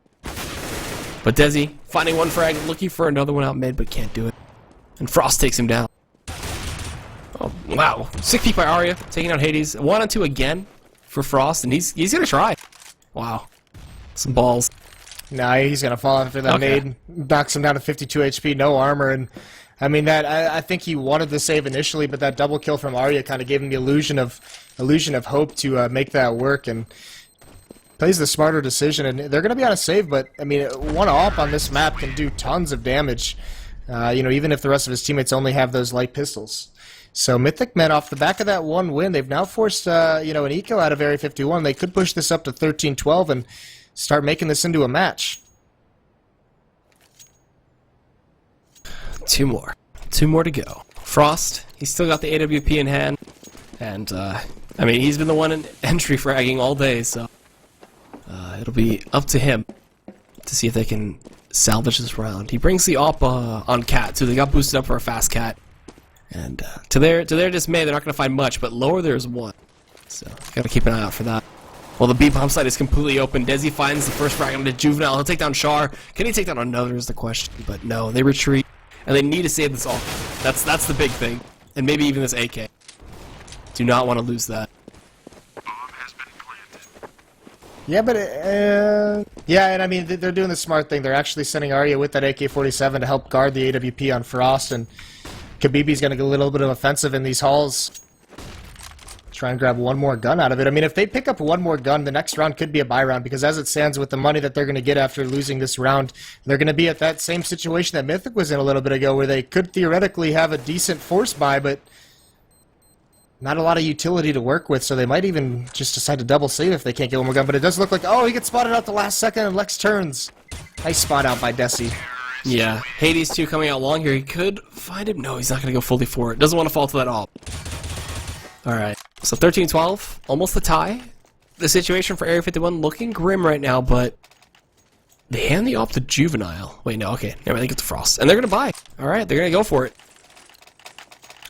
But Desi, finding one frag, looking for another one out mid, but can't do it. And Frost takes him down. Oh, wow. Sick peek by Aria, taking out Hades. 1-on-2 again for Frost, and he's gonna try. Wow. Some balls. Nah, he's gonna fall after that nade. Knocks him down to 52 HP, no armor, and I mean that. I think he wanted the save initially, but that double kill from Aria kind of gave him the illusion of hope to make that work, and plays the smarter decision. And they're gonna be on a save, but I mean, one op on this map can do tons of damage. You know, even if the rest of his teammates only have those light pistols. So Mythic men, off the back of that one win, they've now forced you know, an eco out of Area 51. They could push this up to 13-12 and start making this into a match. Two more to go. Frost, he's still got the AWP in hand, and I mean, he's been the one in entry fragging all day, so it'll be up to him to see if they can salvage this round. He brings the op on cat too. They got boosted up for a fast cat. And to their dismay, they're not going to find much, but lower there's one. So, got to keep an eye out for that. Well, the B-bomb site is completely open. Desi finds the first frag onto Juvenile. He'll take down Char. Can he take down another is the question. But no, they retreat. And they need to save this all. That's the big thing. And maybe even this AK. Do not want to lose that. Yeah, but yeah, and I mean, they're doing the smart thing. They're actually sending Arya with that AK-47 to help guard the AWP on Frost, and Khabibi's going to get a little bit of offensive in these halls. Try and grab one more gun out of it. I mean, if they pick up one more gun, the next round could be a buy round, because as it stands with the money that they're going to get after losing this round, they're going to be at that same situation that Mythic was in a little bit ago, where they could theoretically have a decent force buy, but not a lot of utility to work with, so they might even just decide to double save if they can't get one more gun. But it does look like, oh, he gets spotted out the last second, and Lex turns. Nice spot out by Desi. Yeah, Hades 2 coming out long here. He could find him. No, he's not going to go fully for it. Doesn't want to fall to that op. Alright, so 13-12, almost the tie. The situation for Area 51 looking grim right now, but they hand the op to Juvenile. Wait, no, okay. Never mind, they get the Frost. And they're going to buy. Alright, they're going to go for it.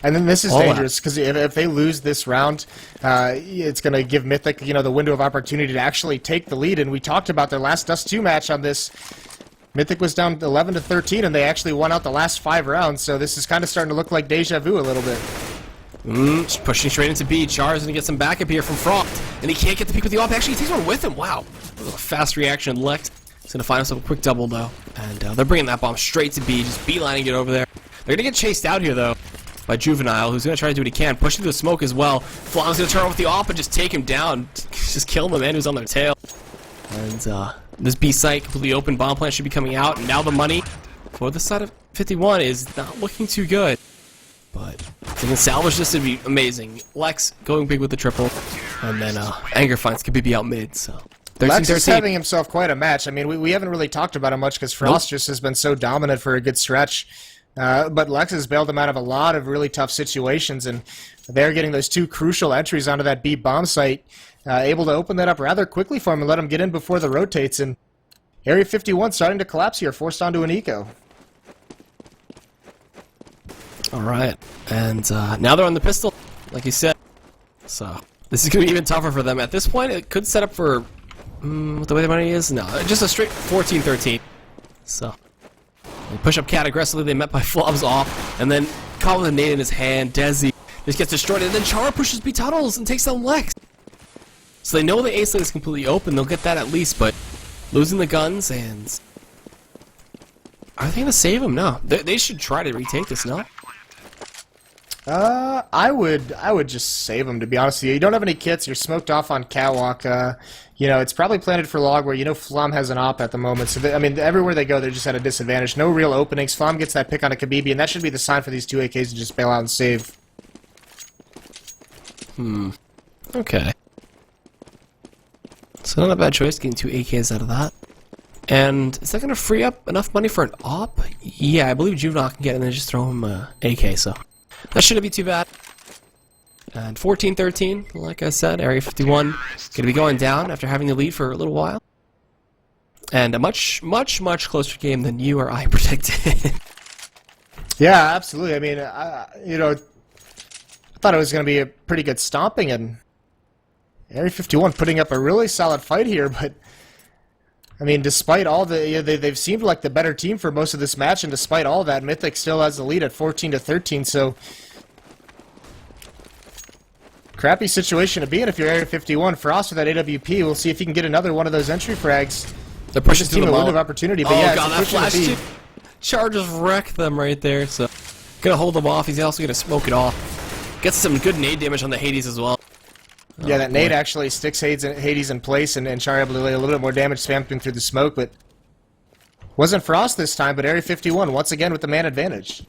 And then this is dangerous, because if they lose this round, it's going to give Mythic, the window of opportunity to actually take the lead. And we talked about their last Dust 2 match on this. Mythic was down 11-13, and they actually won out the last 5 rounds. So this is kind of starting to look like deja vu a little bit. Just pushing straight into B. Char's going to get some backup here from Frost. And he can't get the peek with the op. Actually, he takes one with him. Wow. A little fast reaction. Lex is going to find himself a quick double, though. And they're bringing that bomb straight to B. Just beelining it over there. They're going to get chased out here, though, by Juvenile, who's going to try to do what he can. Pushing through the smoke as well. Flam's going to turn over with the op and just take him down. Just kill the man who's on their tail. And this B site, completely open. Bomb plant should be coming out. And now the money for the side of 51 is not looking too good. But if they can salvage this, it'd be amazing. Lex going big with the triple. And then Anger finds Khabibi out mid. So Lex is having himself quite a match. I mean, we haven't really talked about him much because Frost just has been so dominant for a good stretch. But Lex has bailed them out of a lot of really tough situations, and they're getting those 2 crucial entries onto that B bomb site, able to open that up rather quickly for him and let him get in before the rotates. And Area 51 starting to collapse here, forced onto an eco. Alright, and now they're on the pistol, like you said. So this is going to be even tougher for them. At this point, it could set up for, what the way the money is? No, just a straight 14-13. So they push up Cat aggressively, they met by Flob's off, and then caught with a nade in his hand. Desi just gets destroyed, and then Chara pushes B tunnels and takes down Lex. So they know the ace lane is completely open, they'll get that at least, but losing the guns, and are they going to save him? No. They should try to retake this, no? I would just save him, to be honest with you. You don't have any kits, you're smoked off on Catwalk. It's probably planted for log where Flam has an op at the moment. So, everywhere they go, they're just at a disadvantage. No real openings. Flam gets that pick on a Khabibi, and that should be the sign for these 2 AKs to just bail out and save. Okay. So not a bad choice, getting 2 AKs out of that. And is that going to free up enough money for an op? Yeah, I believe Juvenile can get it and then just throw him AK, so that shouldn't be too bad. And 14-13, like I said, Area 51 going to be going down after having the lead for a little while. And a much, much, much closer game than you or I predicted. Yeah, absolutely. I mean, I thought it was going to be a pretty good stomping, and Area 51 putting up a really solid fight here, but I mean, despite all they've seemed like the better team for most of this match, and despite all that, Mythic still has the lead at 14-13, so crappy situation to be in if you're Area 51. Frost with that AWP, we'll see if he can get another one of those entry frags. They're pushing through the window of opportunity, but yeah, God, that flash charges wreck them right there, so gonna hold them off. He's also gonna smoke it off. Gets some good nade damage on the Hades as well. Yeah, that nade actually sticks Hades in place, and Char able to lay a little bit more damage spamming through the smoke, but wasn't Frost this time, but Area 51 once again with the man advantage.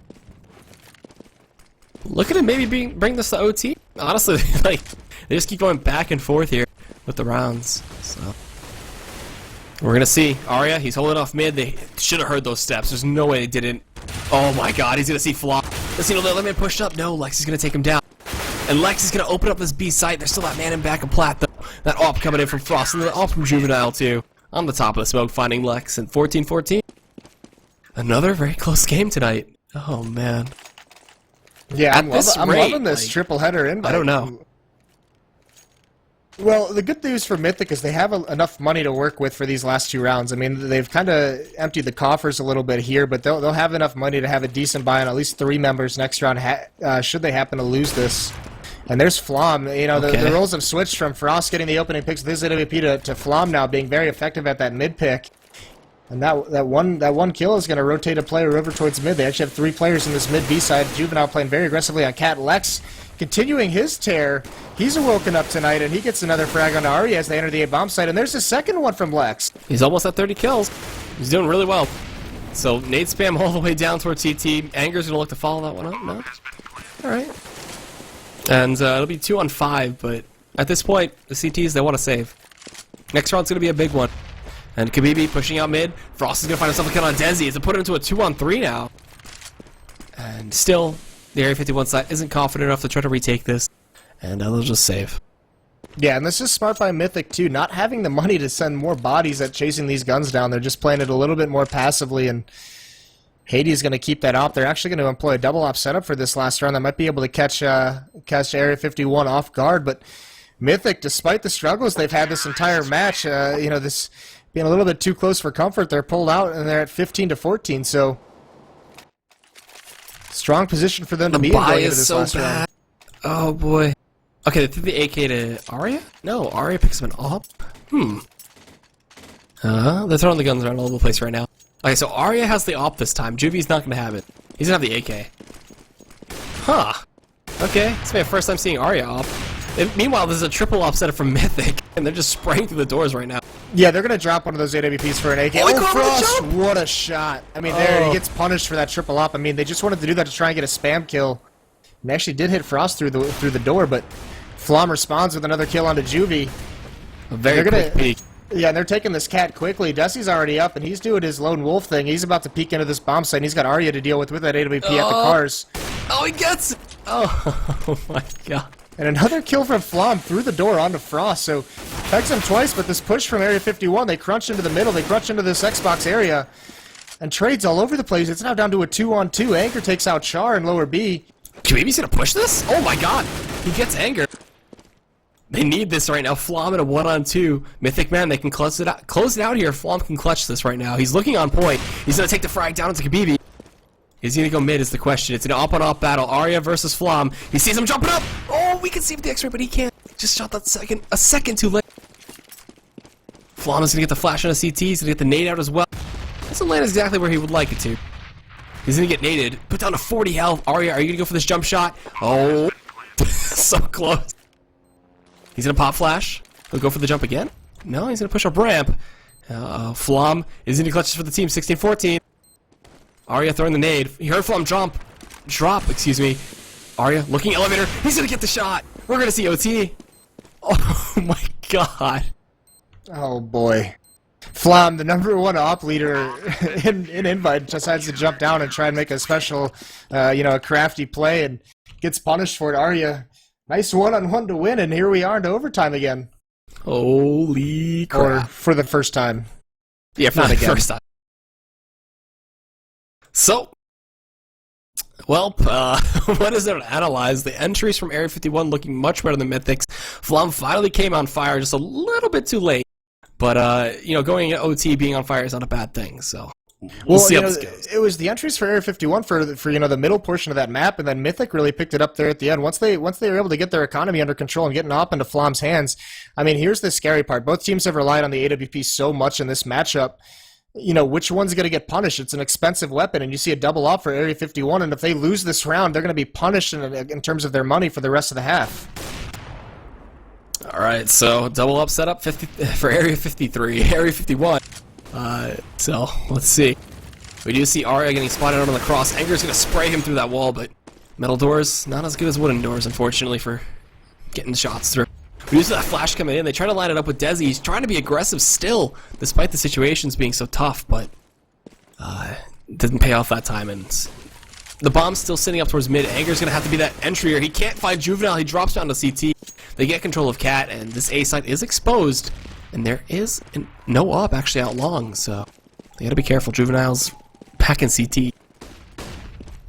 Look at him maybe bring this to OT. Honestly, they just keep going back and forth here with the rounds. So we're gonna see. Arya, he's holding off mid. They should have heard those steps. There's no way they didn't. Oh my God, he's gonna see Flop. Let's see, let man pushed up. No, Lex is gonna take him down. And Lex is gonna open up this B site. There's still that man in back of Plat though. That AWP coming in from Frost, and the AWP from Juvenile too. On the top of the smoke, finding Lex and 14-14. Another very close game tonight. Oh man. Yeah, I'm loving this triple header invite. I don't know. Well, the good news for Mythic is they have enough money to work with for these last 2 rounds. I mean, they've kind of emptied the coffers a little bit here, but they'll have enough money to have a decent buy on at least 3 members next round should they happen to lose this. And there's Flom. The roles have switched from Frost getting the opening picks with his AWP to Flom now being very effective at that mid pick. And that one kill is going to rotate a player over towards mid. They actually have 3 players in this mid B side. Juvenile playing very aggressively on Cat. Lex continuing his tear. He's woken up tonight, and he gets another frag on Arya as they enter the A bomb site. And there's the second one from Lex. He's almost at 30 kills. He's doing really well. So nade spam all the way down towards CT. Anger's going to look to follow that one up. No? All right. And it'll be 2 on 5, but at this point, the CTs, they want to save. Next round's going to be a big one. And Khabibi pushing out mid. Frost is going to find himself a kill on Desi. It's to put it into a 2-on-3 now. And still, the Area 51 side isn't confident enough to try to retake this. And they'll just save. Yeah, and this is smart by Mythic, too. Not having the money to send more bodies at chasing these guns down. They're just playing it a little bit more passively, and Hades going to keep that op. They're actually going to employ a double op setup for this last round that might be able to catch Area 51 off guard, but Mythic, despite the struggles they've had this entire match, this being a little bit too close for comfort, they're pulled out and they're at 15-14, so strong position for them to be in going into this last round. Oh boy. Okay, they threw the AK to Arya? No, Arya picks up an op? They're throwing the guns around all over the place right now. Okay, so Arya has the op this time. Juvi's not going to have it. He's going to have the AK. Huh. Okay, it's my first time seeing Arya op. And meanwhile, there's a triple op setup from Mythic, and they're just spraying through the doors right now. Yeah, they're going to drop one of those AWPs for an AK. Oh, Frost! What a shot. I mean, there, he gets punished for that triple op. I mean, they just wanted to do that to try and get a spam kill. And they actually did hit Frost through the door, but Flom responds with another kill onto Juvie. A very quick peek. Yeah, and they're taking this cat quickly. Dusty's already up, and he's doing his lone wolf thing. He's about to peek into this bomb site, and he's got Arya to deal with that AWP at the cars. Oh, he gets it! Oh my god. And another kill from Flom through the door onto Frost, so pegs him twice, but this push from Area 51, they crunch into the middle, they crunch into this Xbox area, and trades all over the place. It's now down to a 2-on-2. Anchor takes out Char in lower B. Khabibi's gonna push this? Oh my god! He gets Anger. They need this right now. Flom in a 1-on-2. Mythic, man, they can close it out here. Flom can clutch this right now. He's looking on point. He's going to take the frag down into Khabibi. Is he going to go mid is the question. It's an op-on-op battle. Arya versus Flom. He sees him jumping up. Oh, we can see with the X-ray, but he can't. Just shot that a second too late. Flom is going to get the flash on a CT. He's going to get the nade out as well. Doesn't land exactly where he would like it to. He's going to get naded. Put down to 40 health. Arya, are you going to go for this jump shot? Oh, so close. He's gonna pop flash. He'll go for the jump again. No, he's gonna push up ramp. Flom is into clutches for the team. 16-14. Arya throwing the nade. He heard Flom drop. Excuse me. Arya looking elevator. He's gonna get the shot. We're gonna see OT. Oh my god. Oh boy. Flom, the #1 op leader in Invite, decides to jump down and try and make a special, a crafty play and gets punished for it. Arya. Nice 1-on-1 to win, and here we are into overtime again. Holy crap. Or for the first time. Yeah, for the first time. So, well, what is there to analyze? The entries from Area 51 looking much better than Mythic's. Flom finally came on fire just a little bit too late. But, going at OT being on fire is not a bad thing, so... We'll see how this goes. It was the entries for Area 51 for the middle portion of that map, and then Mythic really picked it up there at the end. Once they were able to get their economy under control and get an op into Flom's hands, I mean, here's the scary part. Both teams have relied on the AWP so much in this matchup. Which one's going to get punished? It's an expensive weapon, and you see a double op for Area 51, and if they lose this round, they're going to be punished in terms of their money for the rest of the half. All right, so double up setup for Area 53, Area 51. So, let's see. We do see Arya getting spotted out on the cross. Anger's going to spray him through that wall, but metal doors, not as good as wooden doors, unfortunately, for getting shots through. We do see that flash coming in. They try to line it up with Desi. He's trying to be aggressive still, despite the situations being so tough, but didn't pay off that time, and the bomb's still sitting up towards mid. Anger's going to have to be that entry, or he can't find Juvenile. He drops down to CT. They get control of Cat, and this A site is exposed. And there is no op actually out long, so they gotta be careful. Juvenile's packing CT.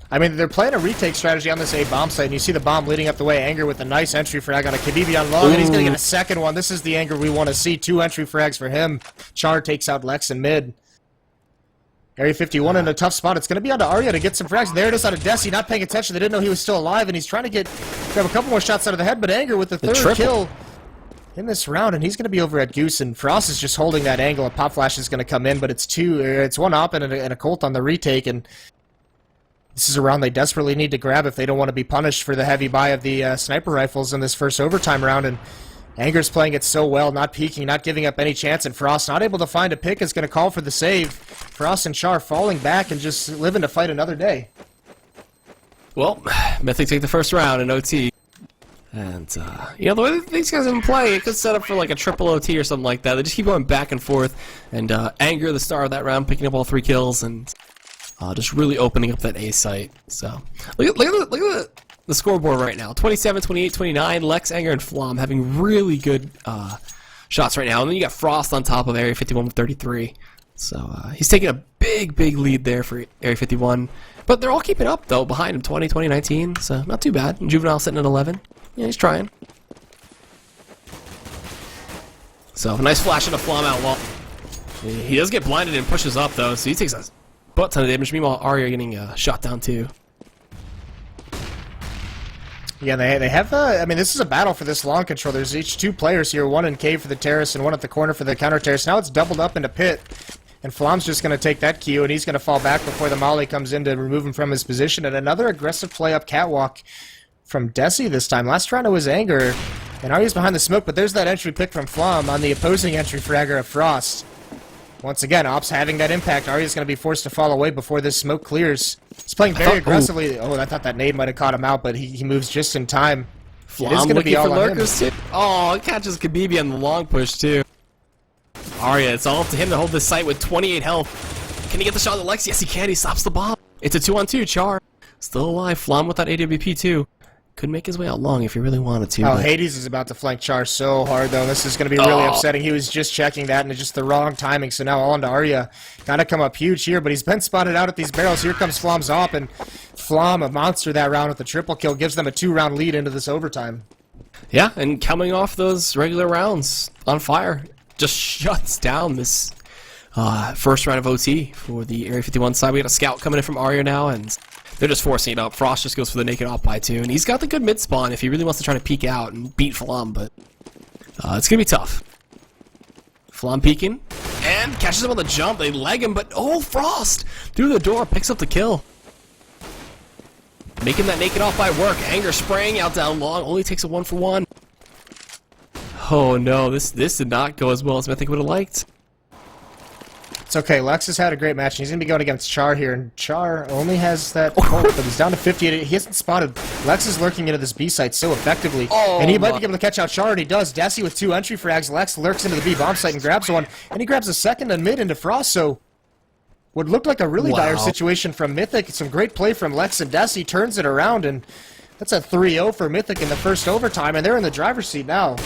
I mean, they're playing a retake strategy on this A bomb site, and you see the bomb leading up the way. Anger with a nice entry frag on a Khabibi on long, and he's gonna get a second one. This is the Anger we want to see. 2 entry frags for him. Char takes out Lex in mid. Area 51 in a tough spot. It's gonna be on to Arya to get some frags. There it is out of Desi, not paying attention. They didn't know he was still alive, and he's trying to grab a couple more shots out of the head, but Anger with the third kill in this round, and he's going to be over at Goose, and Frost is just holding that angle. A pop flash is going to come in, but it's one op and a Colt on the retake, and this is a round they desperately need to grab if they don't want to be punished for the heavy buy of the sniper rifles in this first overtime round, and Anger's playing it so well, not peeking, not giving up any chance, and Frost not able to find a pick is going to call for the save. Frost and Char falling back and just living to fight another day. Well, Mythic take the first round in OT. And, you know, the way these guys have been playing, it could set up for like a triple OT or something like that. They just keep going back and forth, and Anger, the star of that round, picking up all 3 kills, and just really opening up that A site. So, look at the scoreboard right now. 27, 28, 29, Lex, Anger, and Flom having really good shots right now. And then you got Frost on top of Area 51 with 33. So, he's taking a big lead there for Area 51. But they're all keeping up, though, behind him, 20, 20, 19. So, not too bad. And Juvenile sitting at 11. Yeah, he's trying. So, nice flash into Flom out wall. He does get blinded and pushes up, though, so he takes a butt ton of damage. Meanwhile, Arya getting shot down, too. Yeah, they have, I mean, this is a battle for this long control. There's each 2 players here, 1 in cave for the terrace and 1 at the corner for the counter terrace. Now it's doubled up into pit, and Flom's just going to take that Q, and he's going to fall back before the molly comes in to remove him from his position. And another aggressive play up catwalk from Desi this time. Last round it was Anger, and Arya's behind the smoke, but there's that entry pick from Flom on the opposing entry fragger of Frost. Once again, Ops having that impact. Arya's going to be forced to fall away before this smoke clears. He's playing very aggressively. Oh, I thought that nade might have caught him out, but he moves just in time. Flom looking for lurkers, too. Oh, it catches Khabibi on the long push, too. Arya, it's all up to him to hold this site with 28 health. Can he get the shot on Lex? Yes, he can. He stops the bomb. It's a 2-on-2. Char still alive. Flom with that AWP, too. Could make his way out long if he really wanted to. Oh, Hades is about to flank Char so hard, though. This is going to be really upsetting. He was just checking that, and it's just the wrong timing. So now all into Arya. Got to come up huge here, but he's been spotted out at these barrels. Here comes Flom's op, and Flom, a monster that round with the triple kill, gives them a 2-round lead into this overtime. Yeah, and coming off those regular rounds on fire, just shuts down this first round of OT for the Area 51 side. We got a scout coming in from Arya now, and they're just forcing it up. Frost just goes for the naked op by 2, and he's got the good mid spawn if he really wants to try to peek out and beat Flom, but it's going to be tough. Flom peeking, and catches him on the jump. They leg him, but Frost through the door picks up the kill. Making that naked off by work. Anger spraying out down long, only takes a 1-for-1. Oh no, this did not go as well as Mythic would have liked. It's okay, Lex has had a great match, and he's going to be going against Char here, and Char only has that ult, but he's down to 58. He hasn't spotted. Lex is lurking into this B site so effectively, and he might be able to catch out Char, and he does. Desi with 2 entry frags. Lex lurks into the B bomb site and grabs one, and he grabs a second and mid into Frost, so what looked like a really dire situation from Mythic. Some great play from Lex, and Desi turns it around, and that's a 3-0 for Mythic in the first overtime, and they're in the driver's seat now.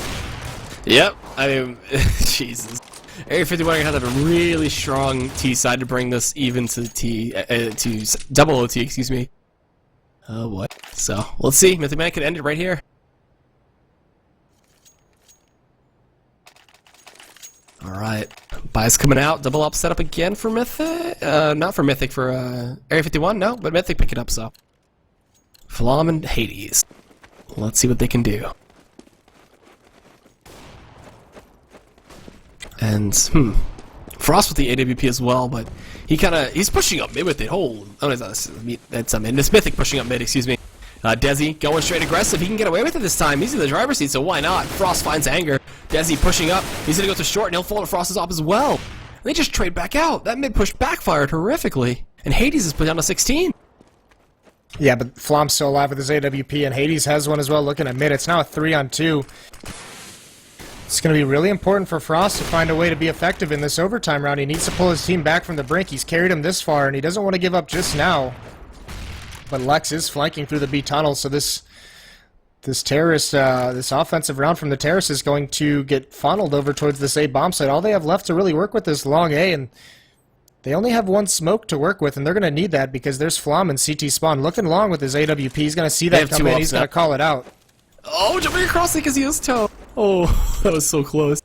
Yep, I mean, Jesus. Area 51 are going to have a really strong T side to bring this even to to double OT, excuse me. Oh, what? So, let's see. Mythic Man could end it right here. Alright. Bias coming out. Double up setup again for Mythic. Not for Mythic, for Area 51, no, but Mythic pick it up, so. Flom and Hades. Let's see what they can do. And, Frost with the AWP as well, but he's pushing up mid with it. That's Mythic pushing up mid, excuse me. Desi going straight aggressive. He can get away with it this time. He's in the driver's seat, so why not? Frost finds Anger. Desi pushing up. He's going to go to short, and he'll fall to Frost's op as well. And they just trade back out. That mid push backfired horrifically. And Hades is put down to 16. Yeah, but Flom's still alive with his AWP, and Hades has one as well looking at mid. It's now a 3-on-2. It's going to be really important for Frost to find a way to be effective in this overtime round. He needs to pull his team back from the brink. He's carried him this far, and he doesn't want to give up just now. But Lex is flanking through the B tunnel, so this terrorist, this offensive round from the terrace is going to get funneled over towards this A bomb site. All they have left to really work with is long A, and they only have 1 smoke to work with, and they're going to need that because there's Flom and CT spawn looking long with his AWP. He's going to see that come in. He's going to call it out. Oh, jumping across it because he has toe. Oh, that was so close.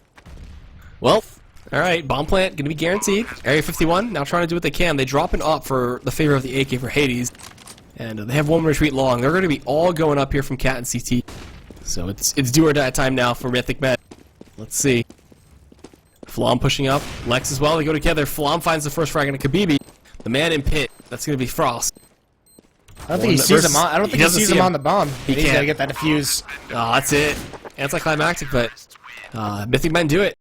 Well, alright, bomb plant going to be guaranteed. Area 51 now trying to do what they can. They drop an op for the favor of the AK for Hades. And they have 1 retreat long. They're going to be all going up here from Cat and CT. So it's do or die time now for Mythic Med. Let's see. Flom pushing up. Lex as well. They go together. Flom finds the first frag into Khabibi. The man in pit. That's going to be Frost. I don't think he sees him on. I don't think he sees him on the bomb. He's got to get that defuse. Oh, that's it. Anticlimactic, but Mythic Men do it.